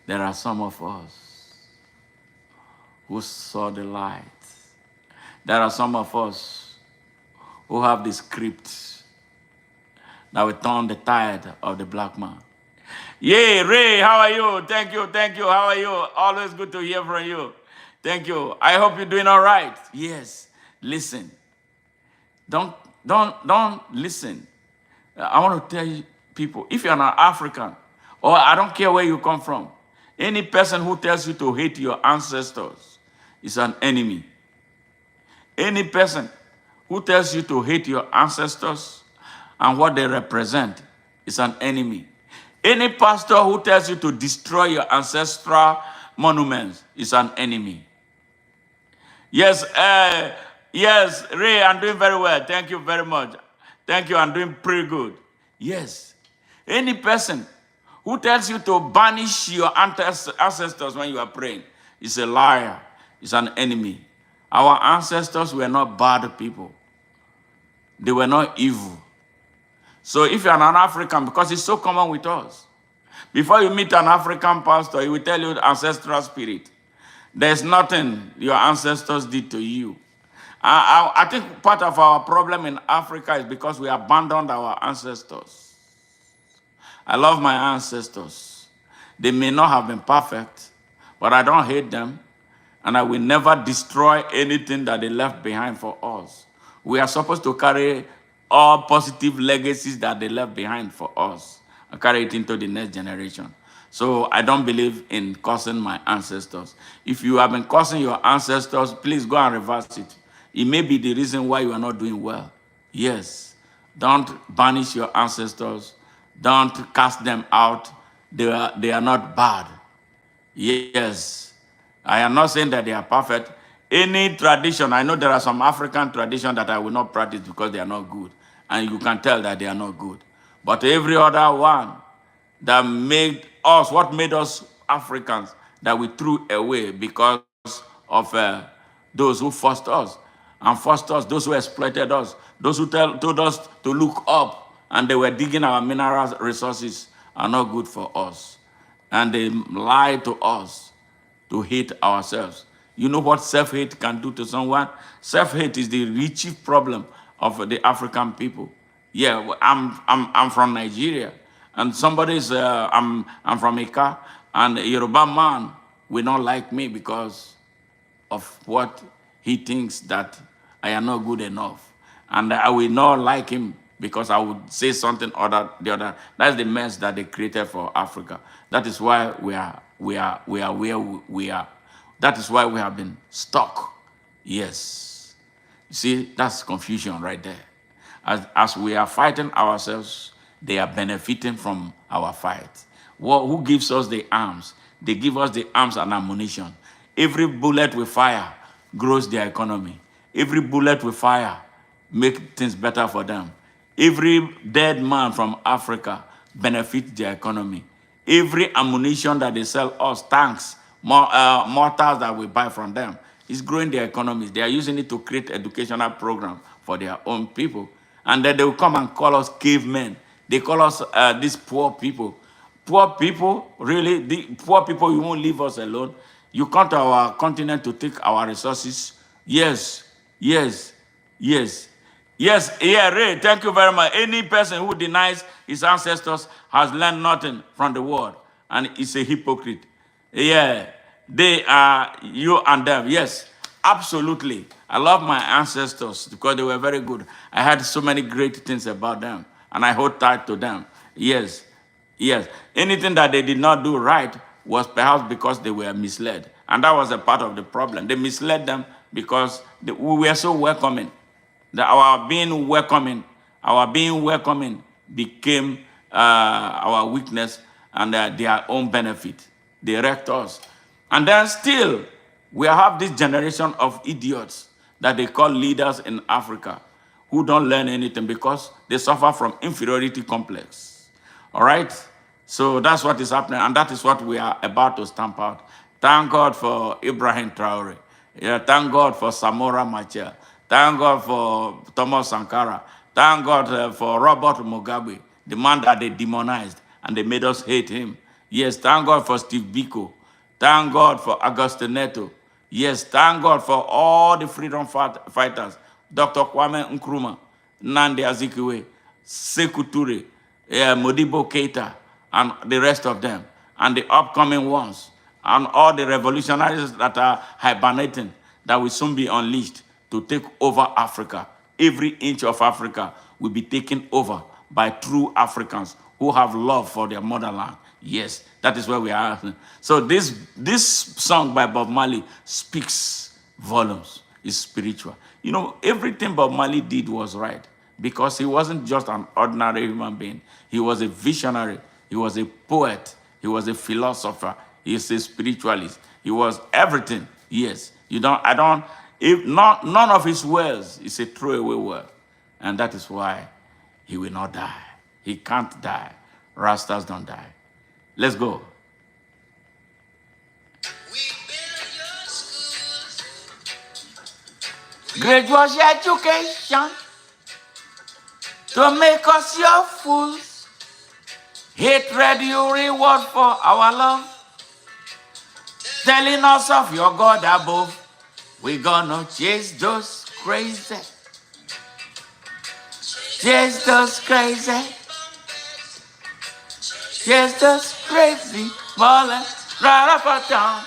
There are some of us who saw the light. There are some of us who have the script that will turn the tide of the black man. Yay, Ray, how are you? Thank you, thank you. How are you? Always good to hear from you. Thank you. I hope you're doing all right. Yes, listen. Don't listen. I want to tell you people, if you're an African, or I don't care where you come from, any person who tells you to hate your ancestors is an enemy. Any person who tells you to hate your ancestors and what they represent is an enemy. Any pastor who tells you to destroy your ancestral monuments is an enemy. Yes, yes, Ray, I'm doing very well. Thank you very much. Thank you, I'm doing pretty good. Yes. Any person who tells you to banish your ancestors when you are praying is a liar, is an enemy. Our ancestors were not bad people. They were not evil. So if you're an African, because it's so common with us, before you meet an African pastor, he will tell you the ancestral spirit. There's nothing your ancestors did to you. I think part of our problem in Africa is because we abandoned our ancestors. I love my ancestors. They may not have been perfect, but I don't hate them, and I will never destroy anything that they left behind for us. We are supposed to carry all positive legacies that they left behind for us and carry it into the next generation. So I don't believe in cursing my ancestors. If you have been cursing your ancestors, please go and reverse it. It may be the reason why you are not doing well. Yes, don't banish your ancestors. Don't cast them out. They are not bad. Yes, I am not saying that they are perfect. Any tradition, I know there are some African traditions that I will not practice because they are not good. And you can tell that they are not good. But every other one that made us, what made us Africans that we threw away because of those who forced us and forced us, those who exploited us, those who told us to look up and they were digging our mineral resources are not good for us. And they lied to us to hate ourselves. You know what self-hate can do to someone? Self-hate is the chief problem of the African people. Yeah, well, I'm from Nigeria, and somebody's I'm from Ika, and a Yoruba man will not like me because of what he thinks that I am not good enough. And I will not like him because I would say something other the other. That's the mess that they created for Africa. That is why we are where we are. That is why we have been stuck. Yes. You see, that's confusion right there. As we are fighting ourselves, they are benefiting from our fight. Well, who gives us the arms? They give us the arms and ammunition. Every bullet we fire grows their economy. Every bullet we fire make things better for them. Every dead man from Africa benefits their economy. Every ammunition that they sell us, tanks, mortars that we buy from them, is growing their economies. They are using it to create educational programs for their own people. And then they will come and call us cavemen. They call us these poor people. Poor people, really, the poor people, you won't leave us alone. You come to our continent to take our resources. Yes, yes, yes. Yes, yeah, Ray, thank you very much. Any person who denies his ancestors has learned nothing from the world and is a hypocrite. Yeah, they are you and them. Yes, absolutely. I love my ancestors because they were very good. I had so many great things about them and I hold tight to them. Yes, yes. Anything that they did not do right was perhaps because they were misled. And that was a part of the problem. They misled them because we were so welcoming. That our being welcoming became our weakness and their own benefit. They wrecked us. And then still, we have this generation of idiots that they call leaders in Africa who don't learn anything because they suffer from inferiority complex. All right? So that's what is happening, and that is what we are about to stamp out. Thank God for Ibrahim Traore. Yeah, thank God for Samora Machel. Thank God for Thomas Sankara. Thank God for Robert Mugabe, the man that they demonized and they made us hate him. Yes, thank God for Steve Biko. Thank God for Augusto Neto. Yes, thank God for all the freedom fighters. Dr. Kwame Nkrumah, Nnamdi Azikiwe, Sekou Toure, Modibo Keita, and the rest of them, and the upcoming ones, and all the revolutionaries that are hibernating, that will soon be unleashed to take over Africa. Every inch of Africa will be taken over by true Africans who have love for their motherland. Yes, that is where we are. So this song by Bob Marley speaks volumes. It's spiritual. You know, everything Bob Marley did was right because he wasn't just an ordinary human being. He was a visionary. He was a poet. He was a philosopher. He is a spiritualist. He was everything. Yes. If not, none of his words is a throwaway word. And that is why he will not die. He can't die. Rastas don't die. Let's go. Great was your education to make us your fools. Hatred you reward for our love. Telling us of your God above. We gonna chase those crazy. Chase those crazy. Chase those crazy. Ballin' right up or down.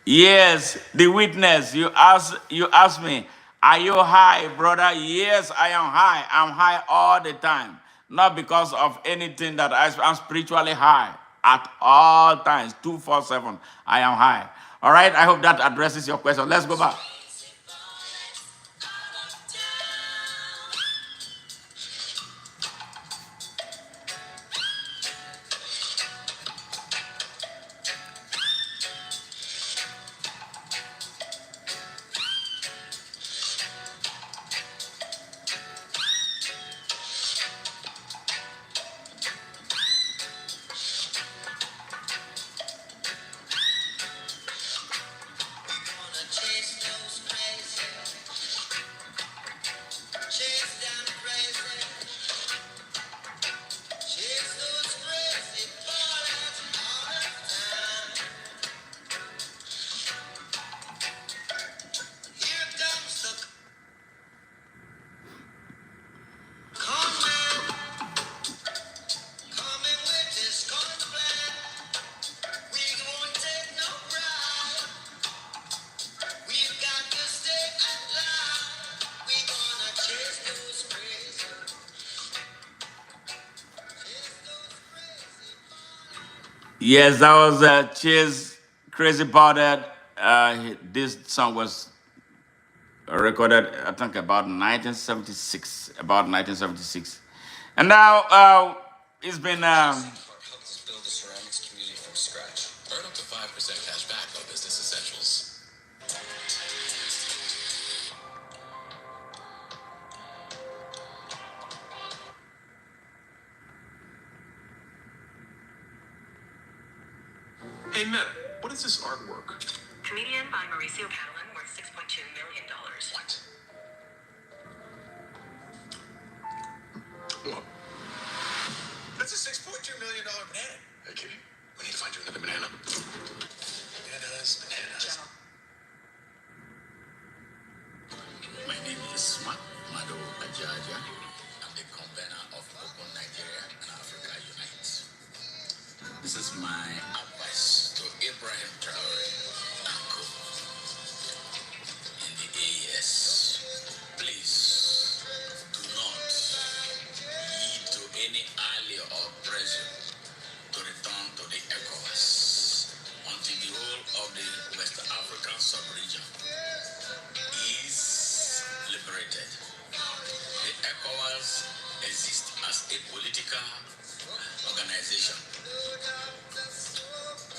Yes, the witness. You ask me, are you high, brother? Yes, I am high. I'm high all the time. Not because of anything that I'm spiritually high. At all times, 247, I am high. All right, I hope that addresses your question. Let's go back. Yes, that was Cheers, Crazy About That. This song was recorded, I think, about 1976. About 1976. And now it's been. Helps us build the ceramics community from scratch. Earn up to 5% cash back on business essentials. Hey, Meta, what is this artwork? Comedian by Mauricio Catalan worth $6.2 million. What? Look. That's a $6.2 million banana. Okay. We need to find you another banana. Bananas, bananas. General. My name is Mado Ajaja. I'm the convener of Open Nigeria and Africa Unite. This is my advice to Ibrahim Traore and co in the AES. Please do not yield to any ally or pressure to return to the ECOWAS until the whole of the West African sub-region is liberated. The ECOWAS exists as a political organization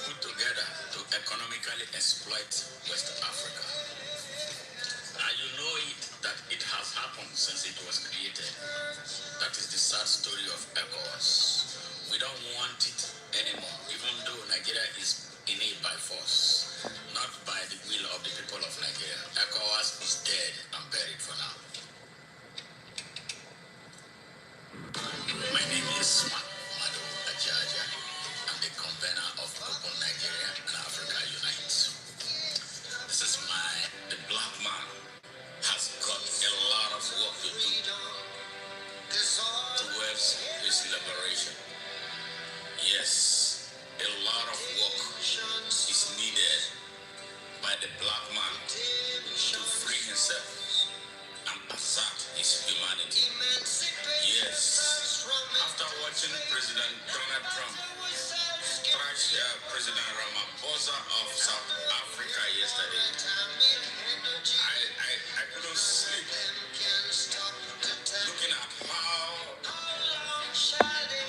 put together to economically exploit West Africa. And you know that it has happened since it was created. That is the sad story of ECOWAS. We don't want it anymore, even though Nigeria is in it by force, not by the will of the people of Nigeria. ECOWAS is dead and buried for now. My name is Mado Ajaja. I'm the convener of Open Nigeria and Africa Unite. This is the black man has got a lot of work to do towards his liberation. Yes, a lot of work is needed by the black man to free himself and assert his humanity. Yes, after watching President Donald Trump trash President Ramaphosa of South Africa yesterday, I couldn't sleep looking at how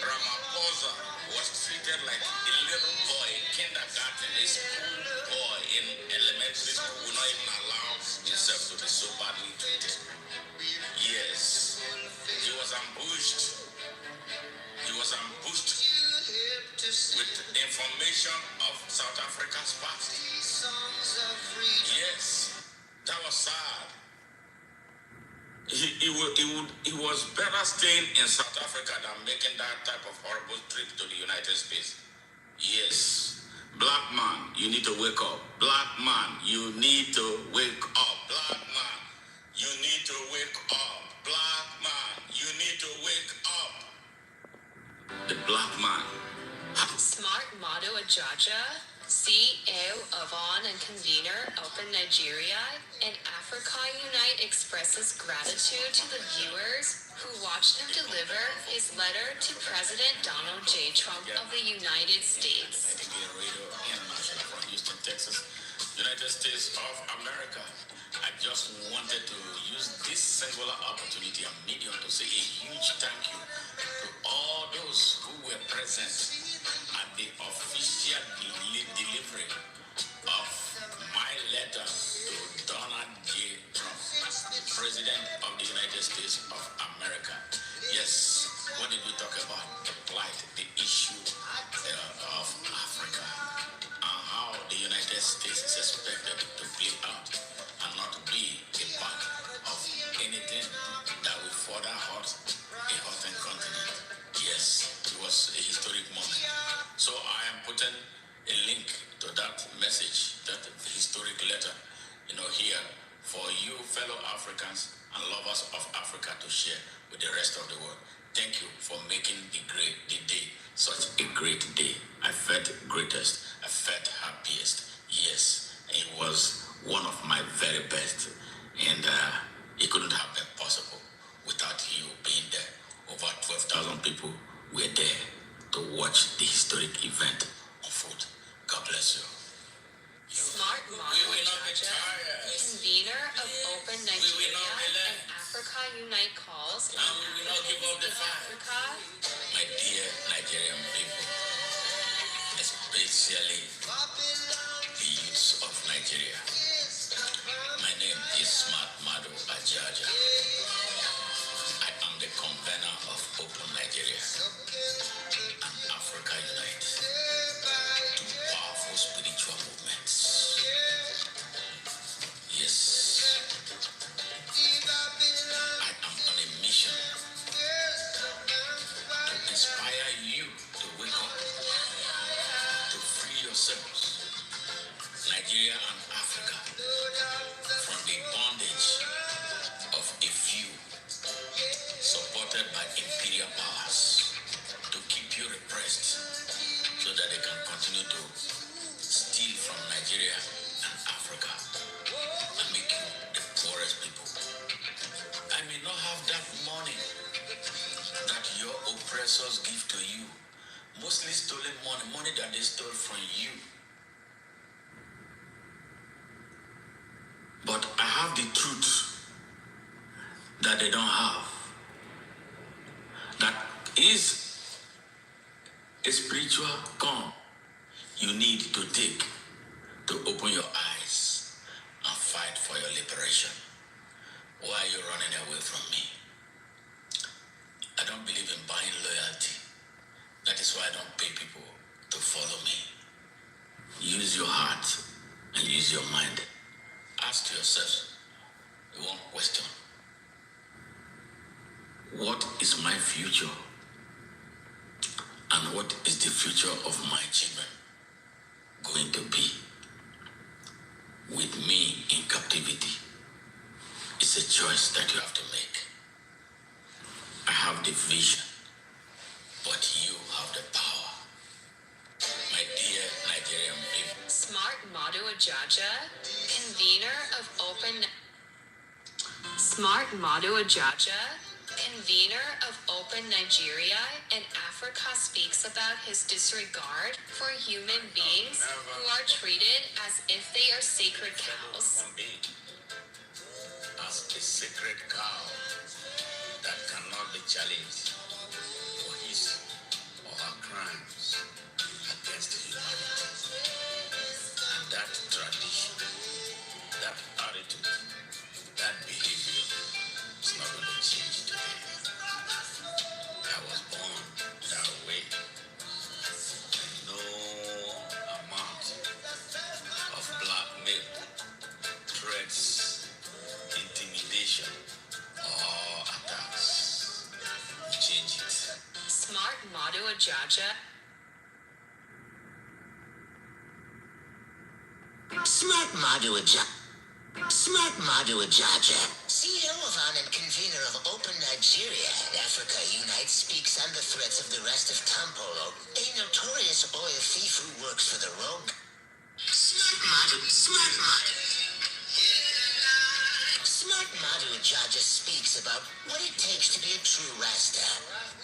Ramaphosa was treated like a little boy in kindergarten, a school boy in elementary school will not even allow himself to be so badly treated. Yes, he was ambushed. He was ambushed with information of South Africa's past. Yes, that was sad. He was better staying in South Africa than making that type of horrible trip to the United States. Yes, black man, you need to wake up. Black man, you need to wake up. Black man, you need to wake up. Black man, you need to wake up. The black man. Smart Mado Ajaja, CEO of ONN and convener Open Nigeria and Africa Unite, expresses gratitude to the viewers who watched him deliver his letter to President Donald J. Trump of the United States. Nigeria Radio International from Houston, Texas, United States of America. I just wanted to use this singular opportunity and medium to say a huge thank you to all those who were present at the official delivery of my letter to Donald J. Trump, President of the United States of America. Yes, what did we talk about? The plight, the issue of Africa, and how the United States is expected to play out and not to be a part of anything that will further hurt a hurting continent. Yes, it was a historic moment. So I am putting a link to that message, that historic letter, here for you fellow Africans and lovers of Africa to share with the rest of the world. Thank you for making the day such a great day. I felt greatest. I felt happiest. Yes, it was one of my very best, and it couldn't have been possible without you being there. Over 12,000 people were there to watch the historic event food. God bless you. Smart We Mado will not be Ajaja, tired. convener of Open We will Nigeria not and relent. Africa Unite calls And we will not give up the fight. Africa. My dear Nigerian people, especially the youths of Nigeria. My name is Smart Mado Ajaja. I am the convener of Open Nigeria and Africa Unite, two powerful spiritual movements. Yes, I am on a mission to inspire you to wake up, to free yourselves, Nigeria and Africa, from the bondage of a few supported by imperial powers to keep you repressed so that they can continue to steal from Nigeria and Africa and make you the poorest people. I may not have that money that your oppressors give to you, mostly stolen money, money that they stole from you. But I have the truth that they don't have. That is a spiritual gun you need to take to open your eyes and fight for your liberation. Why are you running away from me? I don't believe in buying loyalty. That is why I don't pay people to follow me. Use your heart and use your mind. Ask yourself one question. What is my future? And what is the future of my children going to be? With me in captivity, it's a choice that you have to make. I have the vision, but you have the power. My dear Nigerian people. Smart Mado Ajaja, convener of Open. Smart Mado Ajaja, convener of Open Nigeria and Africa, speaks about his disregard for human beings who are treated as if they are sacred cows. One being as a sacred cow that cannot be challenged for his or her crimes against humanity. And that tradition, that attitude, that behavior is not going to change today. I was born that way. No amount of blackmail, threats, intimidation, or attacks will change it. Smart Mado Ajaja. Smart Madu Ajaja, CEO of ONN and convener of Open Nigeria and Africa Unite, speaks on the threats of the rest of Tampolo, a notorious oil thief who works for the rogue. Smart Madu Ajaja speaks about what it takes to be a true Rasta.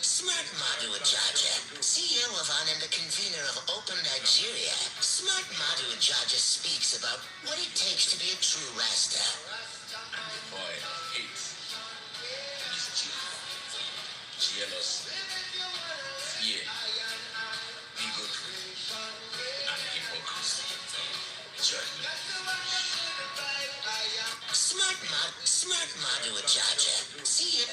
Smart Madu Ajaja, CEO of ONN and the convener of Open Nigeria. Smart Madu Ajaja speaks about what it takes to be a true Rasta. And the boy hates, mischief, jealousy, fear, bigotry, and hypocrisy. Judgment. Smart Madu Ajaja, CEO.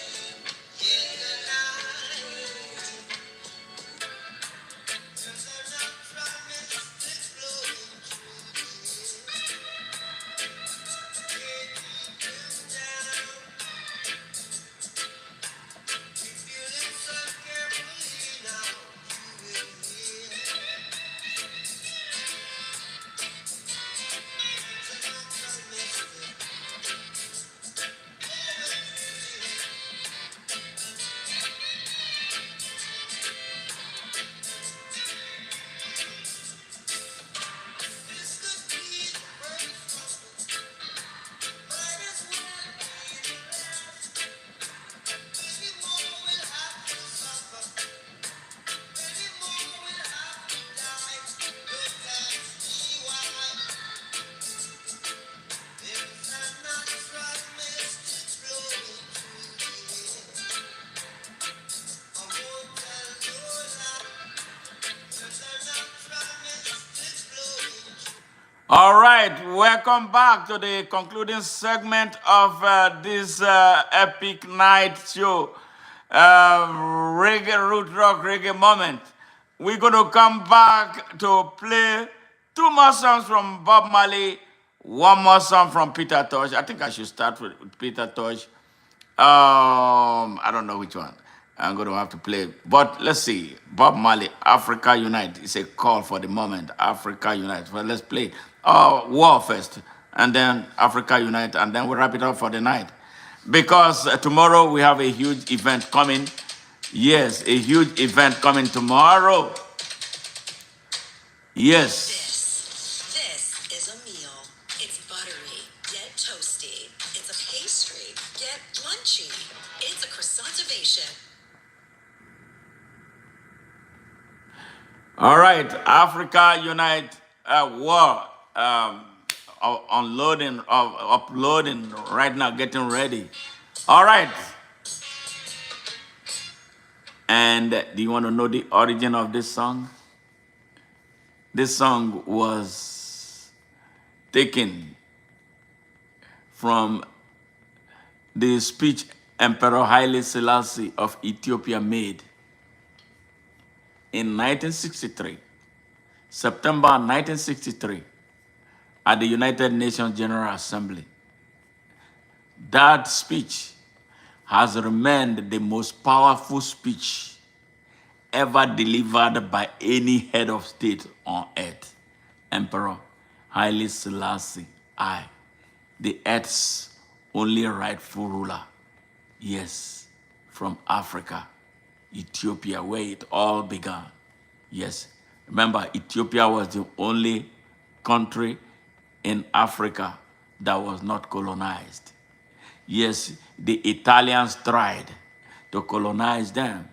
right, welcome back to the concluding segment of this epic night show, Reggae Root Rock Reggae Moment. We're going to come back to play two more songs from Bob Marley, one more song from Peter Tosh. I think I should start with Peter Tosh. I don't know which one. I'm going to have to play. But let's see. Bob Marley, Africa Unite. It's a call for the moment. Africa Unite. Well, let's play. War first. And then Africa Unite. And then we'll wrap it up for the night. Because tomorrow we have a huge event coming. Yes, a huge event coming tomorrow. Yes. This is a meal. It's buttery, yet toasty. It's a pastry, yet lunchy. It's a croissantivation. All right, Africa Unite War. Unloading, uploading right now, getting ready. All right. And do you want to know the origin of this song? This song was taken from the speech Emperor Haile Selassie of Ethiopia made in 1963, September 1963, at the United Nations General Assembly. That speech has remained the most powerful speech ever delivered by any head of state on earth. Emperor Haile Selassie I, the earth's only rightful ruler. Yes, from Africa, Ethiopia, where it all began. Yes, remember, Ethiopia was the only country in Africa that was not colonized. Yes, the Italians tried to colonize them.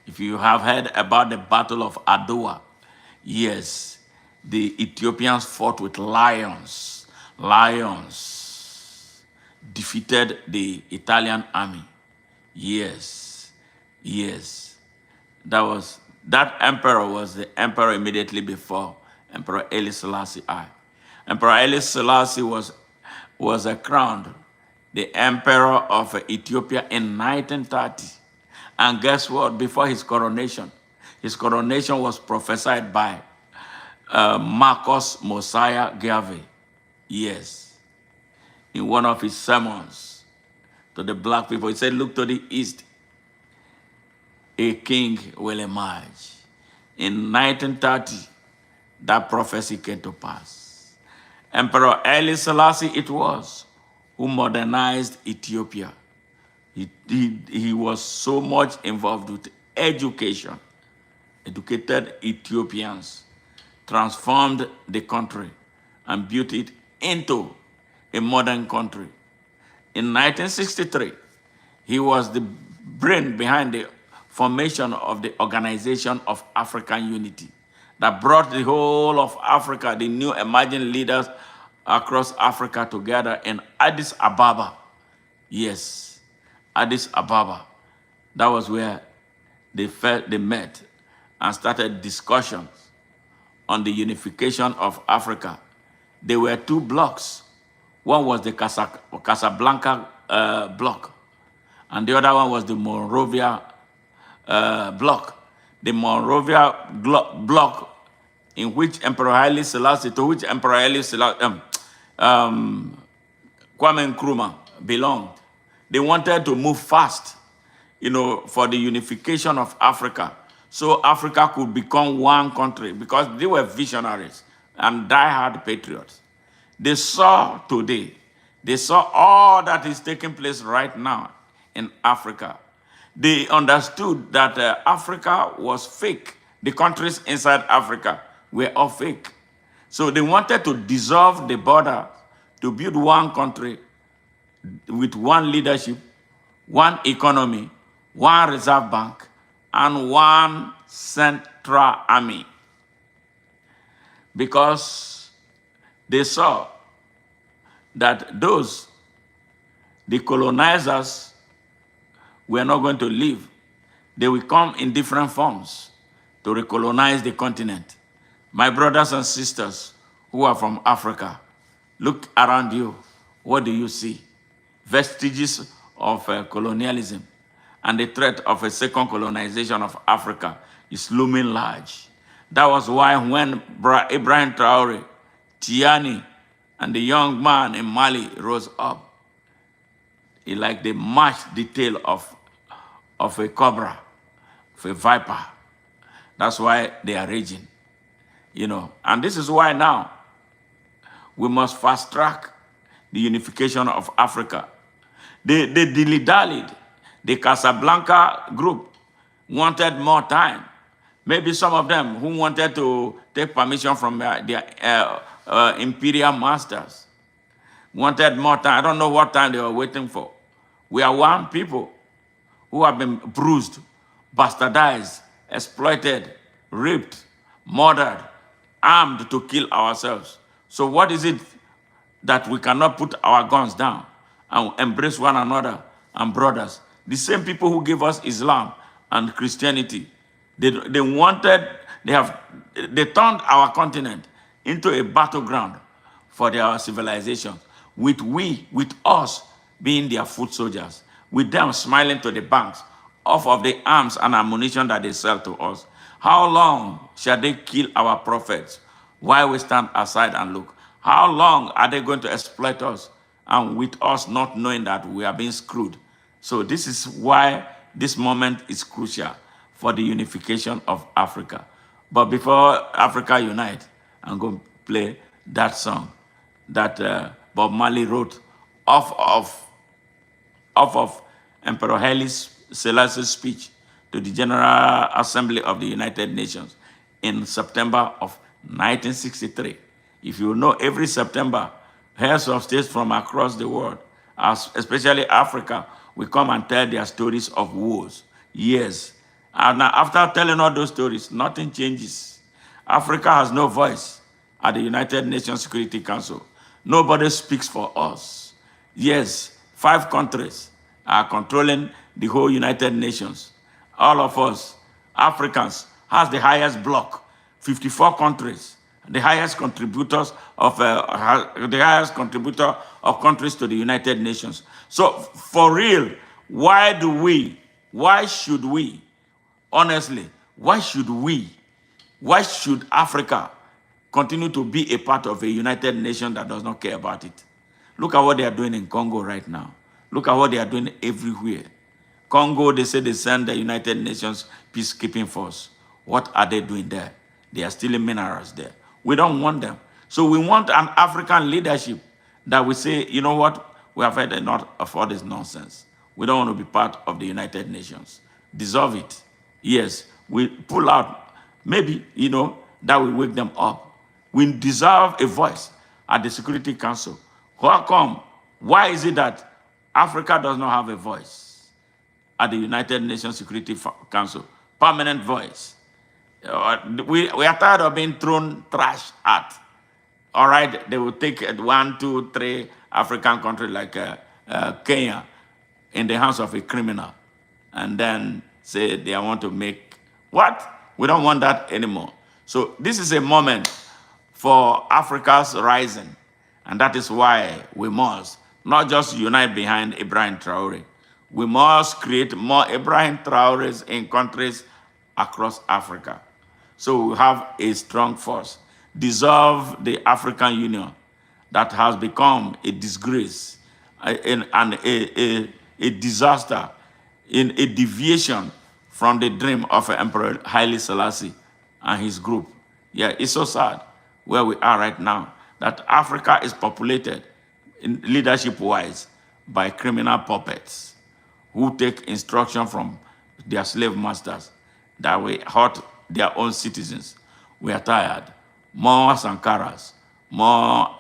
If you have heard about the Battle of Adwa, yes, the Ethiopians fought with lions. Lions defeated the Italian army. Yes, yes. That emperor was the emperor immediately before Emperor Haile Selassie I. Emperor Haile Selassie was crowned the emperor of Ethiopia in 1930. And guess what? Before his coronation was prophesied by Marcus Mosiah Garvey. Yes. In one of his sermons to the black people, he said, look to the east, a king will emerge. In 1930, that prophecy came to pass. Emperor Haile Selassie it was who modernized Ethiopia. He was so much involved with education, educated Ethiopians, transformed the country, and built it into a modern country. In 1963, he was the brain behind the formation of the Organization of African Unity that brought the whole of Africa, the new emerging leaders across Africa together in Addis Ababa. Yes, Addis Ababa. That was where they met and started discussions on the unification of Africa. There were two blocks. One was the Casablanca block, and the other one was the Monrovia block. The Monrovia block in which Emperor Haile Selassie, Kwame Nkrumah belonged. They wanted to move fast, for the unification of Africa, so Africa could become one country, because they were visionaries and die-hard patriots. They saw all that is taking place right now in Africa. They understood that Africa was fake. The countries inside Africa were all fake. So they wanted to dissolve the border to build one country with one leadership, one economy, one reserve bank, and one central army. Because they saw that the colonizers, were not going to leave. They will come in different forms to recolonize the continent. My brothers and sisters who are from Africa, Look around you. What do you see? Vestiges of colonialism and the threat of a second colonization of Africa is looming large. That was why when Ibrahim Traore, Tiani, and the young man in Mali rose up, it like they mashed the tail of a cobra, of a viper. That's why they are raging. And this is why now we must fast track the unification of Africa. They dilly-dallied. The Casablanca group wanted more time. Maybe some of them who wanted to take permission from their imperial masters wanted more time. I don't know what time they were waiting for. We are one people who have been bruised, bastardized, exploited, raped, murdered, armed to kill ourselves. So what is it that we cannot put our guns down and embrace one another and brothers? The same people who gave us Islam and Christianity, they turned our continent into a battleground for their civilization, with us being their foot soldiers, with them smiling to the banks off of the arms and ammunition that they sell to us. How long shall they kill our prophets while we stand aside and look? How long are they going to exploit us, and with us not knowing that we are being screwed? So this is why this moment is crucial for the unification of Africa. But before Africa unite, I'm going to play that song that Bob Marley wrote off of Emperor Haile Selassie's speech to the General Assembly of the United Nations in September of 1963. If you know, every September, heads of states from across the world, especially Africa, will come and tell their stories of wars. Yes. And after telling all those stories, nothing changes. Africa has no voice at the United Nations Security Council. Nobody speaks for us. Yes, 5 countries are controlling the whole United Nations. All of us, Africans, has the highest block, 54 countries, the highest contributor of countries to the United Nations. So for real, why should Africa continue to be a part of a United Nation that does not care about it? Look at what they are doing in Congo right now. Look at what they are doing everywhere. Congo, they say they send the United Nations peacekeeping force. What are they doing there? They are stealing minerals there. We don't want them. So we want an African leadership that will say, you know what? We have had enough of all this nonsense. We don't want to be part of the United Nations. Dissolve it. Yes, we pull out. Maybe, that will wake them up. We deserve a voice at the Security Council. How come? Why is it that Africa does not have a voice at the United Nations Security Council? Permanent voice. We are tired of being thrown trash at. All right, they will take 1, 2, 3 African countries like Kenya in the hands of a criminal and then say they want to make what? We don't want that anymore. So this is a moment for Africa's rising. And that is why we must not just unite behind Ibrahim Traore. We must create more Ibrahim Traores in countries across Africa. So we have a strong force. Dissolve the African Union that has become a disgrace and a disaster, in a deviation from the dream of Emperor Haile Selassie and his group. Yeah, it's so sad where we are right now, that Africa is populated, leadership-wise, by criminal puppets who take instruction from their slave masters that will hurt their own citizens. We are tired. More Sankaras, more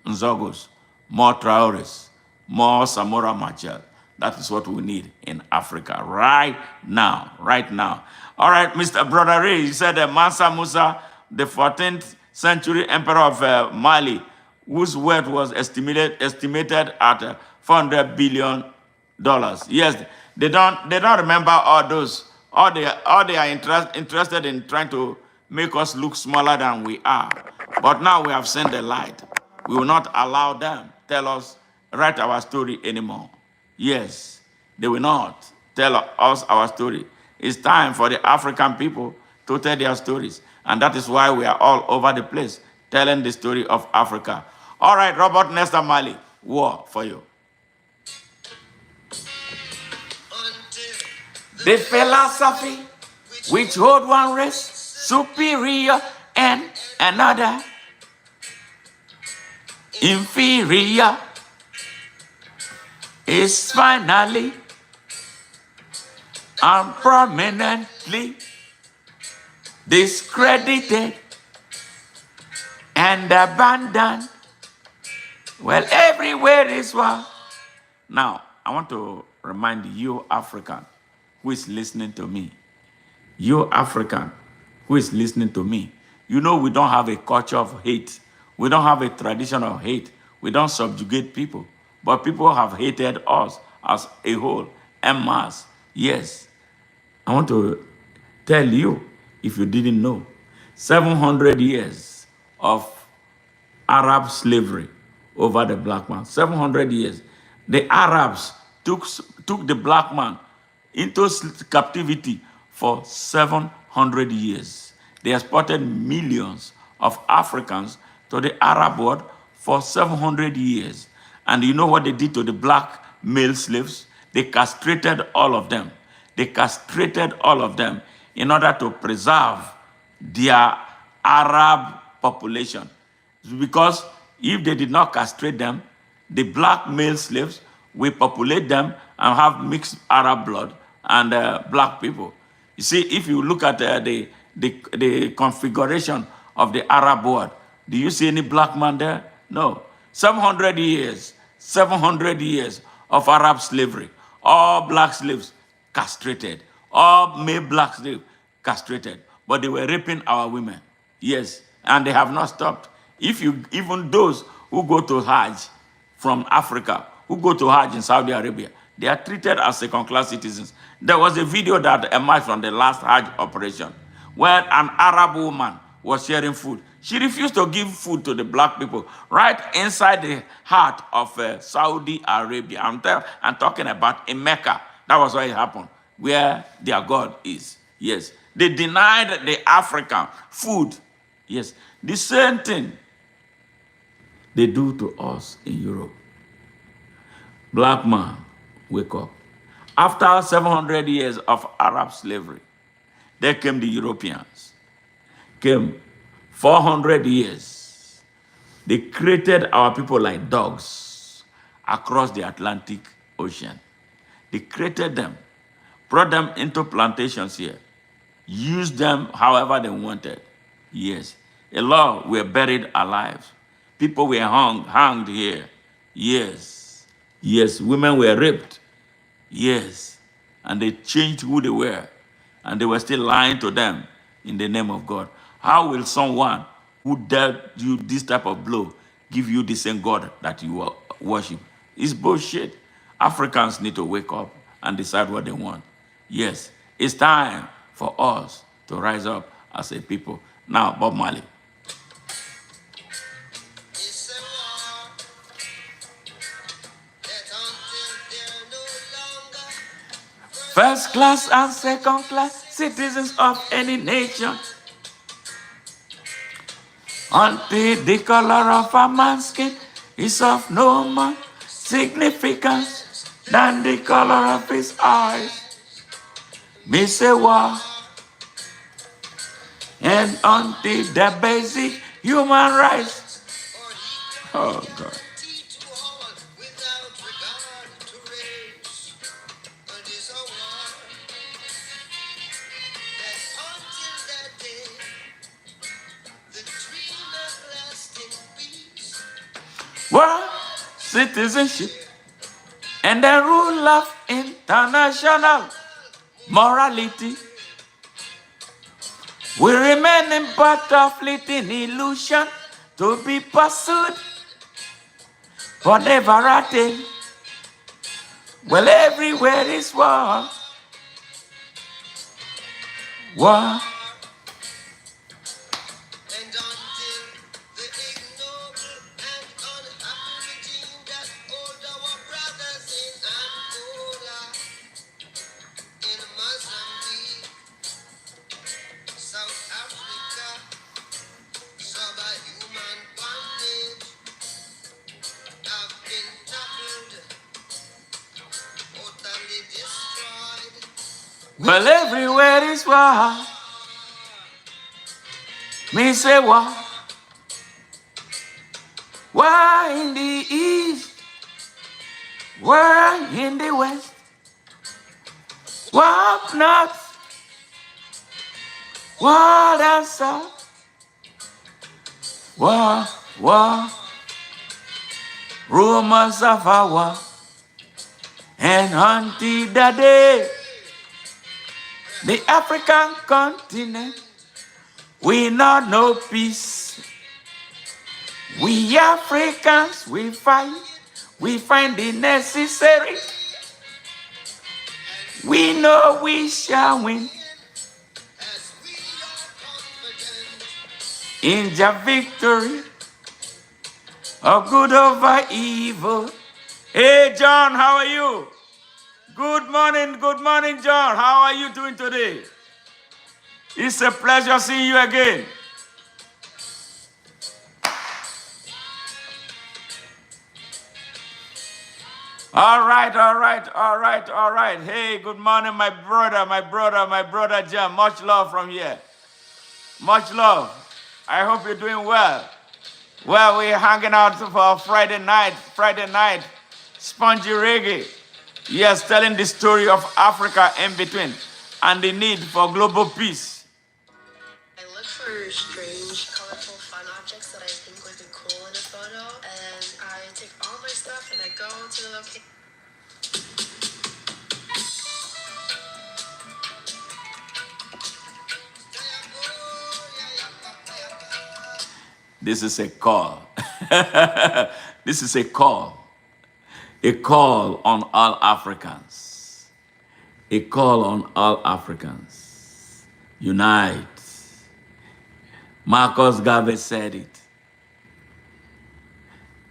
Nzogos, more Traores, more Samora Machel. That is what we need in Africa right now, right now. All right, Mr. Brother Ray, you said Mansa Musa, the 14th century emperor of Mali, whose wealth was estimated at $400 billion. Yes, they don't remember all those. All they are interested in trying to make us look smaller than we are. But now we have seen the light. We will not allow them tell us, write our story anymore. Yes, they will not tell us our story. It's time for the African people to tell their stories. And that is why we are all over the place telling the story of Africa. All right, Robert Nesta Marley, war for you. The philosophy which hold one race superior and another inferior is finally and prominently discredited and abandoned. Well, everywhere is war. Now, I want to remind you, African, who is listening to me. You, African, who is listening to me. You know we don't have a culture of hate. We don't have a tradition of hate. We don't subjugate people. But people have hated us as a whole, en masse. Yes. I want to tell you, if you didn't know, 700 years of Arab slavery over the black man. 700 years. The Arabs took the black man into captivity for 700 years. They exported millions of Africans to the Arab world for 700 years. And you know what they did to the black male slaves? They castrated all of them. They castrated all of them in order to preserve their Arab population. Because if they did not castrate them, the black male slaves will populate them and have mixed Arab blood and black people. You see, if you look at the configuration of the Arab world, do you see any black man there? No. 700 years of Arab slavery. All black slaves castrated. All male black slaves castrated. But they were raping our women. Yes, and they have not stopped. Even those who go to Hajj from Africa, who go to Hajj in Saudi Arabia, they are treated as second-class citizens. There was a video that emerged from the last Hajj operation where an Arab woman was sharing food. She refused to give food to the black people right inside the heart of Saudi Arabia. I'm talking about in Mecca. That was why it happened, where their God is. Yes. They denied the African food. Yes. The same thing they do to us in Europe. Black man, wake up. After 700 years of Arab slavery, there came the Europeans. Came 400 years. They created our people like dogs across the Atlantic Ocean. They created them, brought them into plantations here, used them however they wanted. Yes. A lot were buried alive. People were hanged here. Yes. Yes. Women were raped. Yes. And they changed who they were. And they were still lying to them in the name of God. How will someone who dealt you this type of blow give you the same God that you worship? It's bullshit. Africans need to wake up and decide what they want. Yes. It's time for us to rise up as a people. Now, Bob Marley. First class and second class citizens of any nation, until the color of a man's skin is of no more significance than the color of his eyes. Me say war, and until the basic human rights. Oh God. World citizenship and the rule of international morality will remain in part of fleeting illusion to be pursued but never attained. Well, everywhere is war. War. Well, everywhere is war. Me say war. War in the east. War in the west. War up north. War down south. War. Rumors of a war. And until the day, the African continent, we not know peace. We Africans, we fight. We find it necessary. We know we shall win. In the victory of good over evil. Hey, John, how are you? Good morning, John. How are you doing today? It's a pleasure seeing you again. All right. Hey, good morning, my brother John. Much love from here. Much love. I hope you're doing well. Well, we're hanging out for Friday night, spongy reggae. Yes, telling the story of Africa in between and the need for global peace. I look for strange, colorful, fun objects that I think would be cool in a photo, and I take all my stuff and I go to the location. This is a call. This is a call. A call on all Africans. A call on all Africans. Unite. Marcus Garvey said it.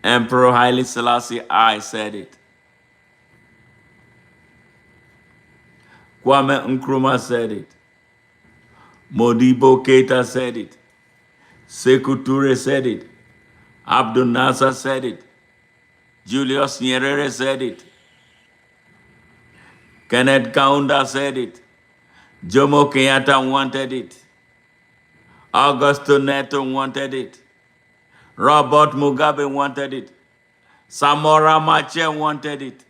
Emperor Haile Selassie I said it. Kwame Nkrumah said it. Modibo Keita said it. Sekou Toure said it. Abdel Nasser said it. Julius Nyerere said it. Kenneth Kaunda said it. Jomo Kenyatta wanted it. Augusto Neto wanted it. Robert Mugabe wanted it. Samora Machel wanted it.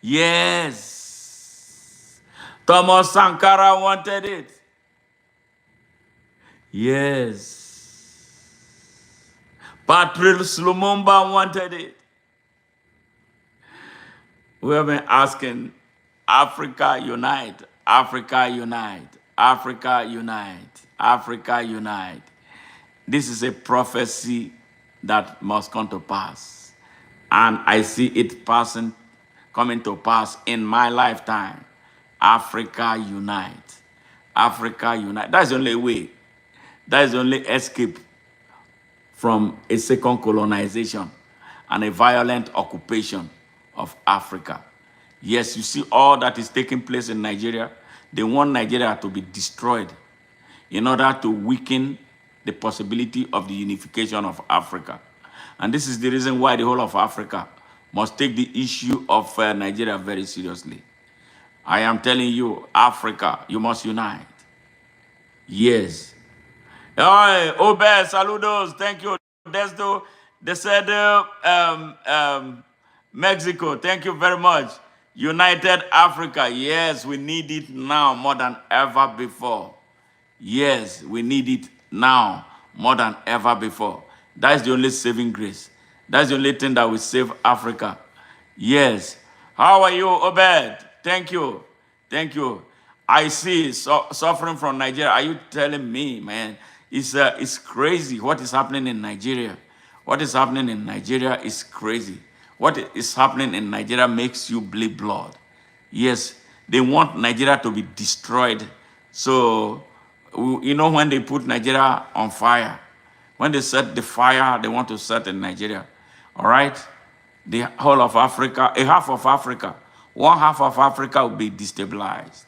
Yes. Thomas Sankara wanted it. Yes. Patrice Lumumba wanted it. We have been asking, Africa unite, Africa unite, Africa unite, Africa unite. This is a prophecy that must come to pass. And I see it coming to pass in my lifetime. Africa unite, Africa unite. That's the only way. That is the only escape from a second colonization and a violent occupation of Africa. Yes, you see all that is taking place in Nigeria. They want Nigeria to be destroyed in order to weaken the possibility of the unification of Africa. And this is the reason why the whole of Africa must take the issue of Nigeria very seriously. I am telling you, Africa, you must unite. Yes. Hey, Obed, saludos. Thank you. Desdo, they said Mexico. Thank you very much. United Africa. Yes, we need it now more than ever before. Yes, we need it now more than ever before. That's the only saving grace. That's the only thing that will save Africa. Yes. How are you, Obed? Thank you. Thank you. I see suffering from Nigeria. Are you telling me, man? It's crazy what is happening in Nigeria. What is happening in Nigeria is crazy. What is happening in Nigeria makes you bleed blood. Yes, they want Nigeria to be destroyed. So, you know, when they put Nigeria on fire, when they set the fire they want to set in Nigeria, all right? The whole of Africa, a half of Africa, one half of Africa will be destabilized.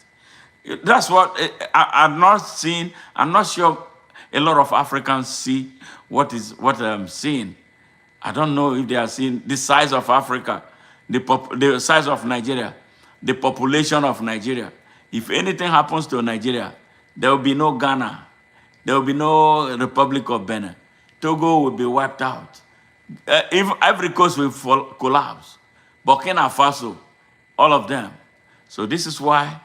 That's what I'm not seeing. I'm not sure a lot of Africans see what I'm seeing. I don't know if they are seeing the size of Africa, the size of Nigeria, the population of Nigeria. If anything happens to Nigeria, there will be no Ghana. There will be no Republic of Benin. Togo will be wiped out. If Ivory Coast will collapse. Burkina Faso, all of them. So this is why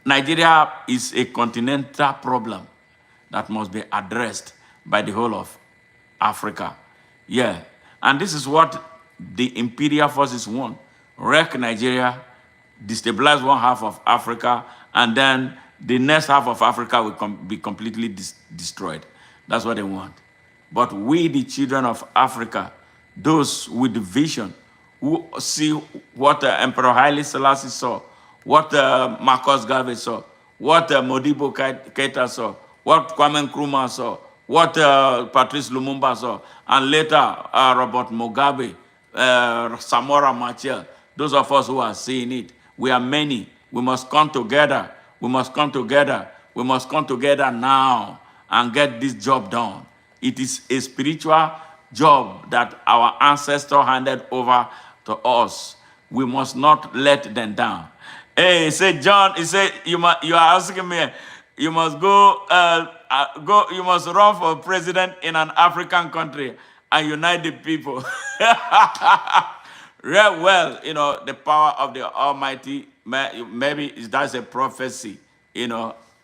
Nigeria is a continental problem that must be addressed by the whole of Africa. Yeah. And this is what the imperial forces want. Wreck Nigeria, destabilize one half of Africa, and then the next half of Africa will be completely destroyed. That's what they want. But we, the children of Africa, those with the vision, who see what Emperor Haile Selassie saw, what Marcus Garvey saw, what Modibo Keita saw, what Kwame Nkrumah saw, what Patrice Lumumba saw, and later Robert Mugabe, Samora Machel, those of us who are seeing it, we are many. We must come together. We must come together. We must come together now and get this job done. It is a spiritual job that our ancestors handed over to us. We must not let them down. Hey, he said, John, he said, you are asking me, you must go, you must run for president in an African country and unite the people. Real well, the power of the Almighty, maybe that's a prophecy,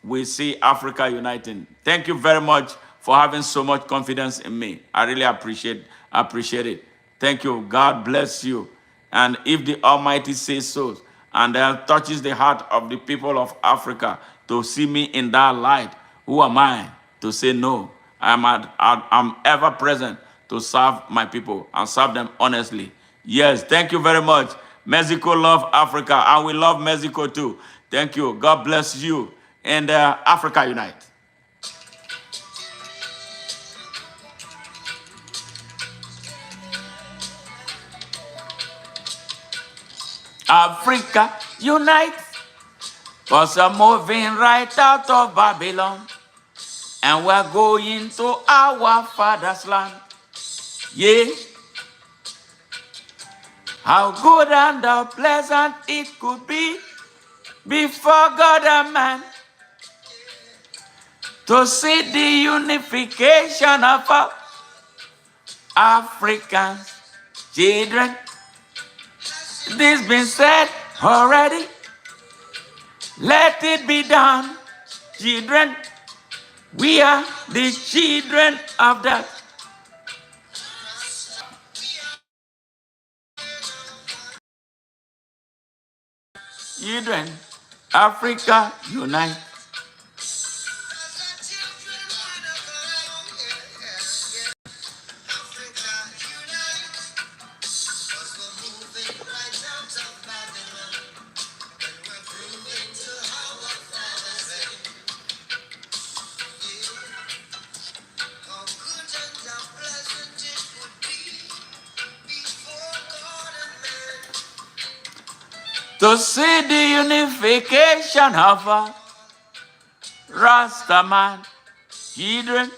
we see Africa uniting. Thank you very much for having so much confidence in me. I really appreciate it. Thank you. God bless you. And if the Almighty says so, and then touches the heart of the people of Africa to see me in that light, who am I to say no? I'm ever present to serve my people and serve them honestly. Yes, thank you very much. Mexico love Africa, and we love Mexico too. Thank you. God bless you. And Africa unite. Africa unite, cause we're moving right out of Babylon, and we're going to our father's land. Yeah. How good and how pleasant it could be before God and man to see the unification of our African children. This been said already. Let it be done, children. We are the children of that. Children, Africa unite. To see the unification of a Rastaman children.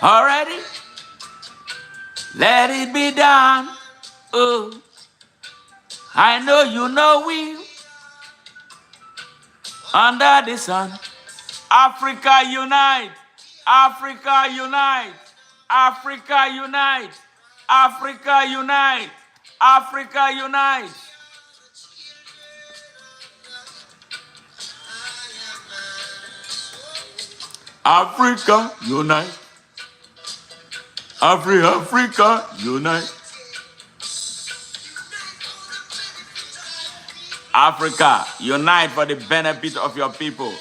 Already? Let it be done. Oh, I know you know we under the sun. Africa unite. Africa unite. Africa unite. Africa unite. Africa unite. Africa unite. Africa unite. Africa unite for the benefit of your people.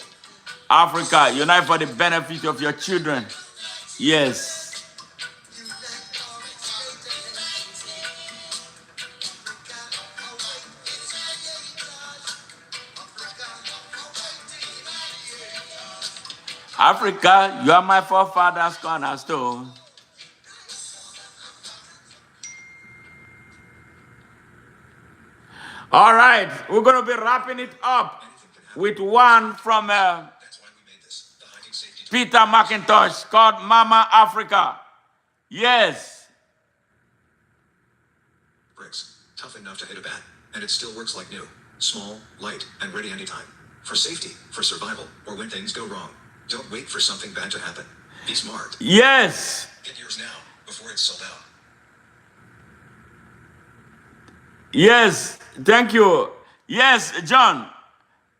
Africa unite for the benefit of your children. Yes. Africa, you are my forefathers' cornerstone. All right, we're going to be wrapping it up with one from Peter McIntosh called Mama Africa. Yes. Bricks, tough enough to hit a bat, and it still works like new. Small, light, and ready anytime. For safety, for survival, or when things go wrong. Don't wait for something bad to happen. Be smart. Yes. Get yours now, before it's sold out. Yes. Thank you. Yes, John.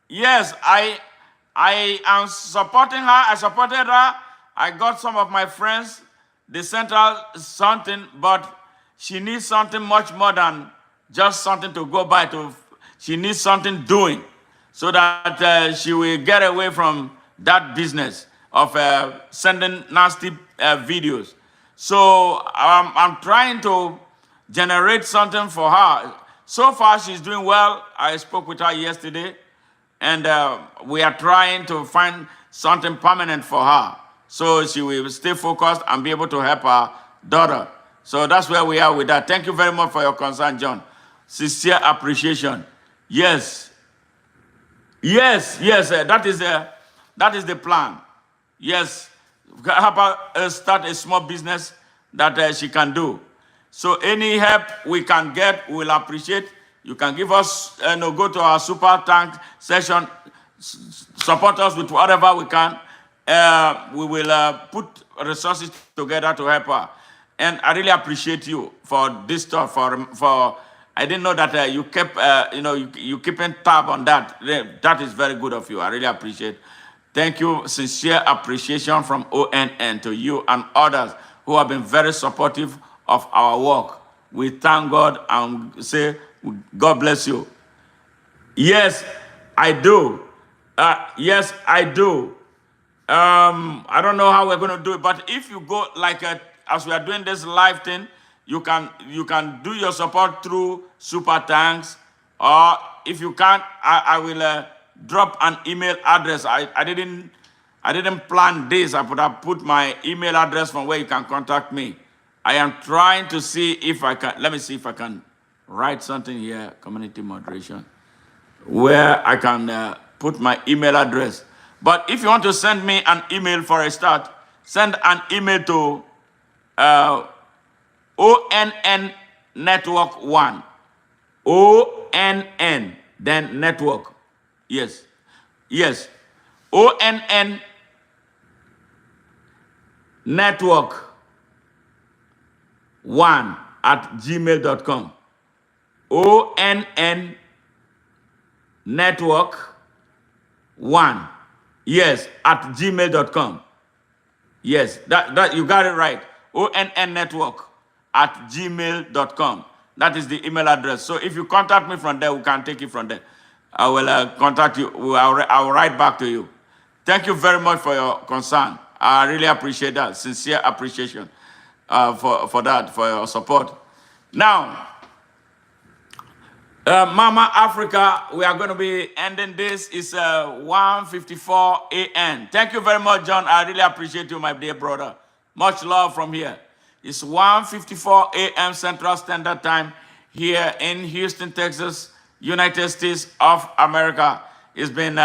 Yes, I am supporting her. I supported her. I got some of my friends. They sent her something, but she needs something much more than just something to go by. She needs something doing, so that she will get away from that business of sending nasty videos. So I'm trying to generate something for her. So far, she's doing well. I spoke with her yesterday, and we are trying to find something permanent for her, so she will stay focused and be able to help her daughter. So that's where we are with that. Thank you very much for your concern, John. Sincere appreciation. Yes. Yes, yes, that is the plan. Yes, how about start a small business that she can do. So any help we can get, we'll appreciate. You can give us, go to our super tank session, support us with whatever we can. We will put resources together to help her. And I really appreciate you for this stuff. For I didn't know that you kept, you keeping tab on that. That is very good of you. I really appreciate. Thank you. Sincere appreciation from ONN to you and others who have been very supportive of our work. We thank God and say, God bless you. Yes, I do. Yes, I do. I don't know how we're going to do it, but if you go as we are doing this live thing, you can do your support through Super Thanks, or if you can't, I will drop an email address. I didn't plan this. I would have put my email address from where you can contact me. I am trying to see if I can. Let me see if I can write something here. Community moderation, where I can put my email address. But if you want to send me an email for a start, send an email to ONN Network 1. ONN, then network. Yes. Yes. ONN Network 1 at gmail.com. ONN Network 1. Yes, at gmail.com. Yes, that you got it right. ONN Network at gmail.com. That is the email address. So if you contact me from there, we can take it from there. I will contact you. I'll write back to you. Thank you very much for your concern. I really appreciate that. Sincere appreciation for that, for your support. Now, Mama Africa, we are going to be ending this. It's 1:54 a.m. Thank you very much, John. I really appreciate you, my dear brother. Much love from here. It's 1:54 a.m. Central Standard Time here in Houston, Texas, United States of America. It's been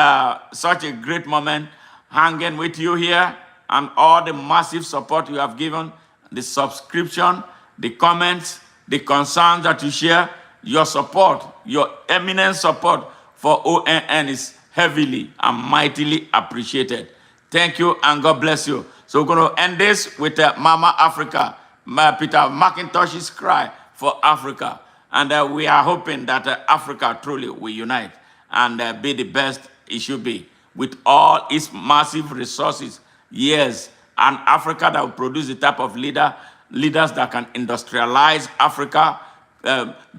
such a great moment hanging with you here, and all the massive support you have given, the subscription, the comments, the concerns that you share. Your support, your eminent support for ONN is heavily and mightily appreciated. Thank you and God bless you. So we're going to end this with Mama Africa, Peter McIntosh's cry for Africa. And we are hoping that Africa truly will unite and be the best it should be with all its massive resources. Yes, an Africa that will produce the type of leaders that can industrialize Africa,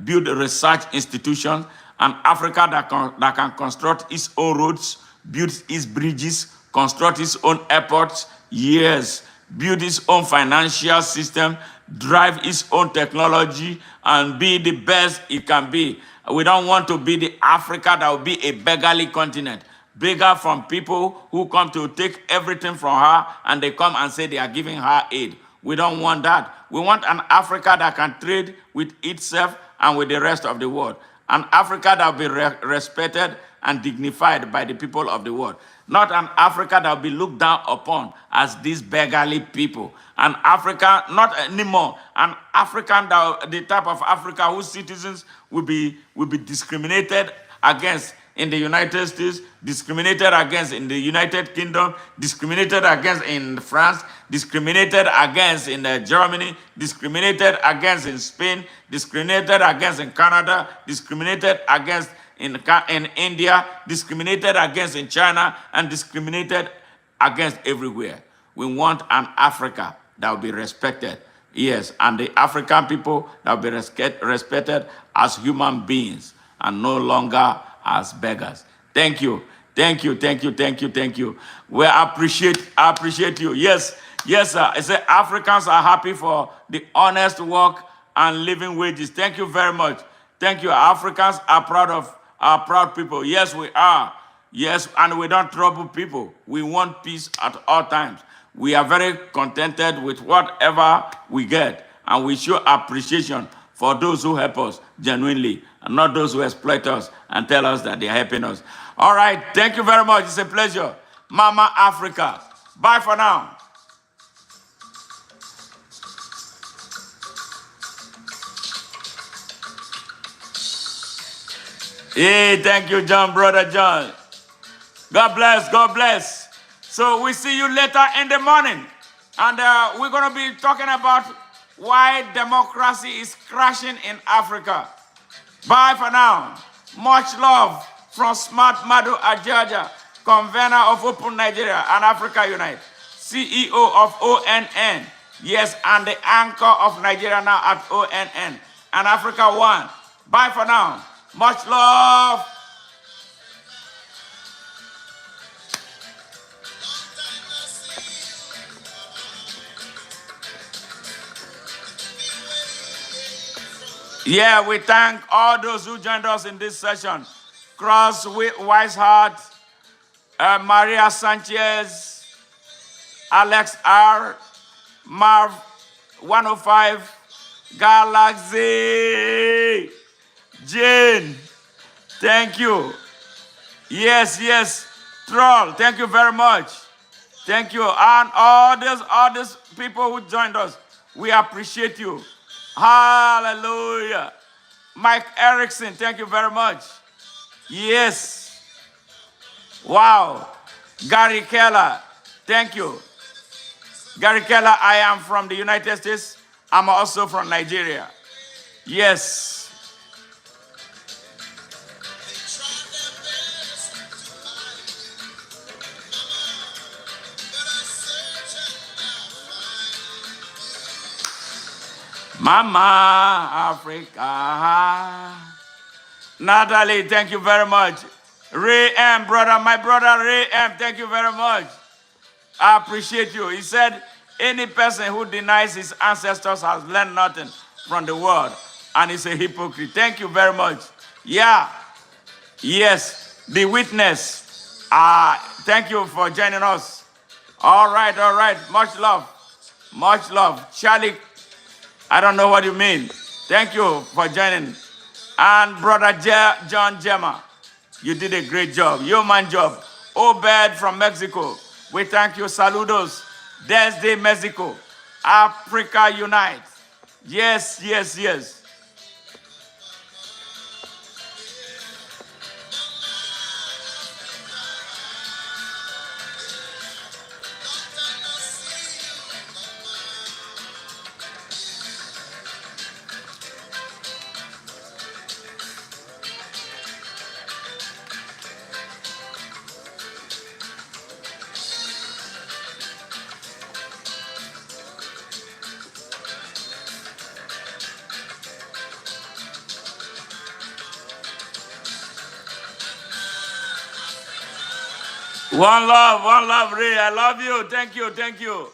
build research institutions, and Africa that can construct its own roads, build its bridges, construct its own airports, yes, build its own financial system, drive its own technology, and be the best it can be. We don't want to be the Africa that will be a beggarly continent, beggar from people who come to take everything from her and they come and say they are giving her aid. We don't want that. We want an Africa that can trade with itself and with the rest of the world. An Africa that will be respected and dignified by the people of the world. Not an Africa that will be looked down upon as these beggarly people. An Africa, not anymore, an African, the type of Africa whose citizens will be discriminated against in the United States, discriminated against in the United Kingdom, discriminated against in France, discriminated against in Germany, discriminated against in Spain, discriminated against in Canada, discriminated against in India, discriminated against in China, and discriminated against everywhere. We want an Africa that will be respected. Yes, and the African people that will be respected as human beings and no longer as beggars. Thank you. Thank you. Thank you. Thank you. Thank you. We appreciate you. Yes, yes, sir. I say Africans are happy for the honest work and living wages. Thank you very much. Thank you. Africans are proud people. Yes, we are. Yes, and we don't trouble people. We want peace at all times. We are very contented with whatever we get, and we show appreciation for those who help us genuinely, and not those who exploit us and tell us that they're helping us. All right, thank you very much. It's a pleasure. Mama Africa. Bye for now. Hey, thank you, John, brother John. God bless, God bless. So we see you later in the morning. And we're going to be talking about why democracy is crashing in Africa. Bye for now. Much love from Smart Madu Ajaja, convener of Open Nigeria and Africa Unite, CEO of ONN. Yes, and the anchor of Nigeria now at ONN and Africa One. Bye for now. Much love. Yeah, we thank all those who joined us in this session. Cross Weishart, Maria Sanchez, Alex R, Marv 105, Galaxy, Jane, thank you. Yes, yes, Troll, thank you very much. Thank you. And all these people who joined us, we appreciate you. Hallelujah. Mike Erickson, thank you very much. Yes. Wow. Gary Keller, thank you. Gary Keller, I am from the United States. I'm also from Nigeria. Yes. Mama Africa. Natalie, thank you very much. Ray M, brother, my brother Ray M, thank you very much. I appreciate you. He said, any person who denies his ancestors has learned nothing from the world and is a hypocrite. Thank you very much. Yeah. Yes. The witness. Thank you for joining us. All right, all right. Much love. Much love. Charlie, I don't know what you mean. Thank you for joining. And brother John Gemma, you did a great job. Yeoman job. Obed from Mexico, we thank you. Saludos. Desde Mexico. Africa Unite. Yes, yes, yes. One love, Ray. I love you. Thank you, thank you.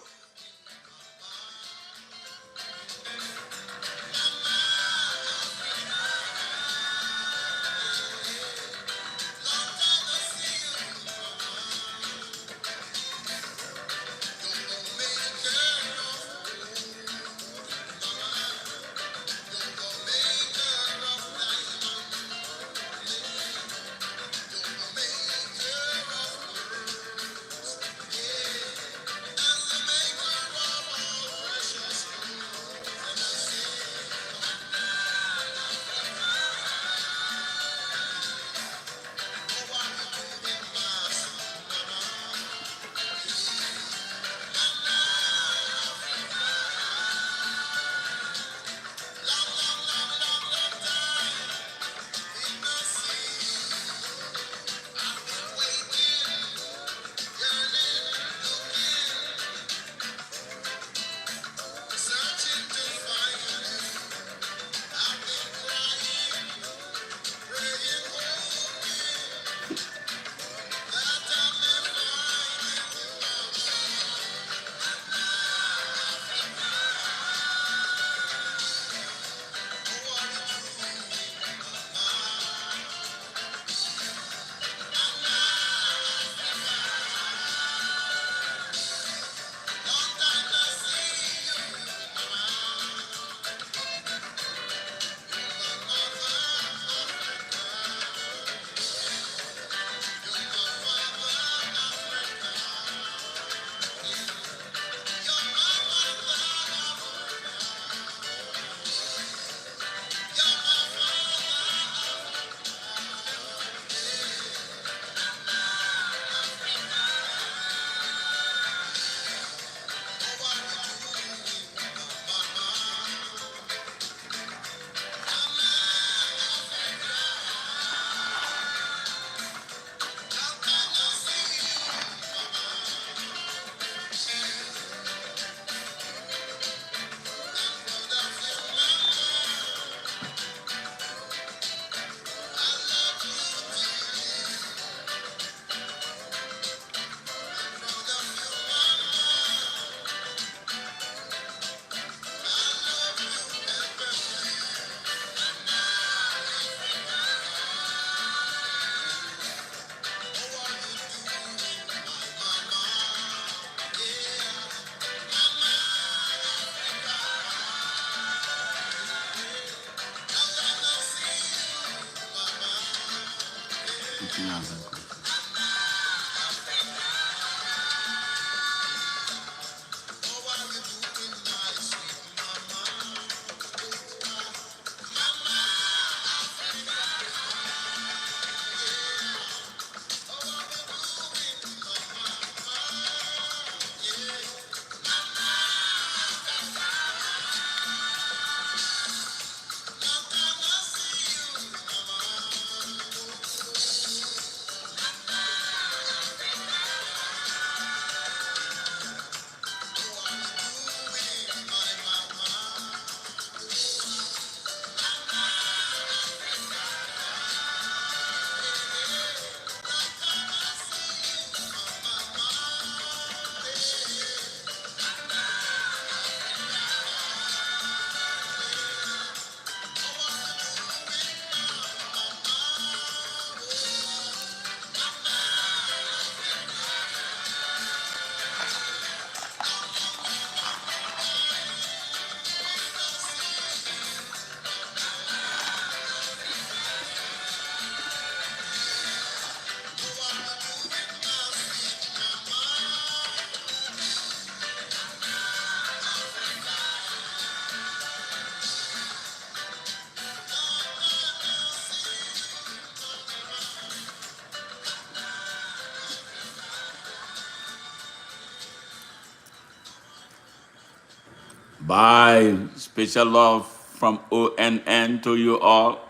Bye. Special love from ONN to you all.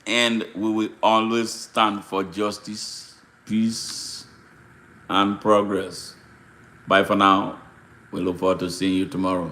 And we will always stand for justice, peace, and progress. Bye for now. We look forward to seeing you tomorrow.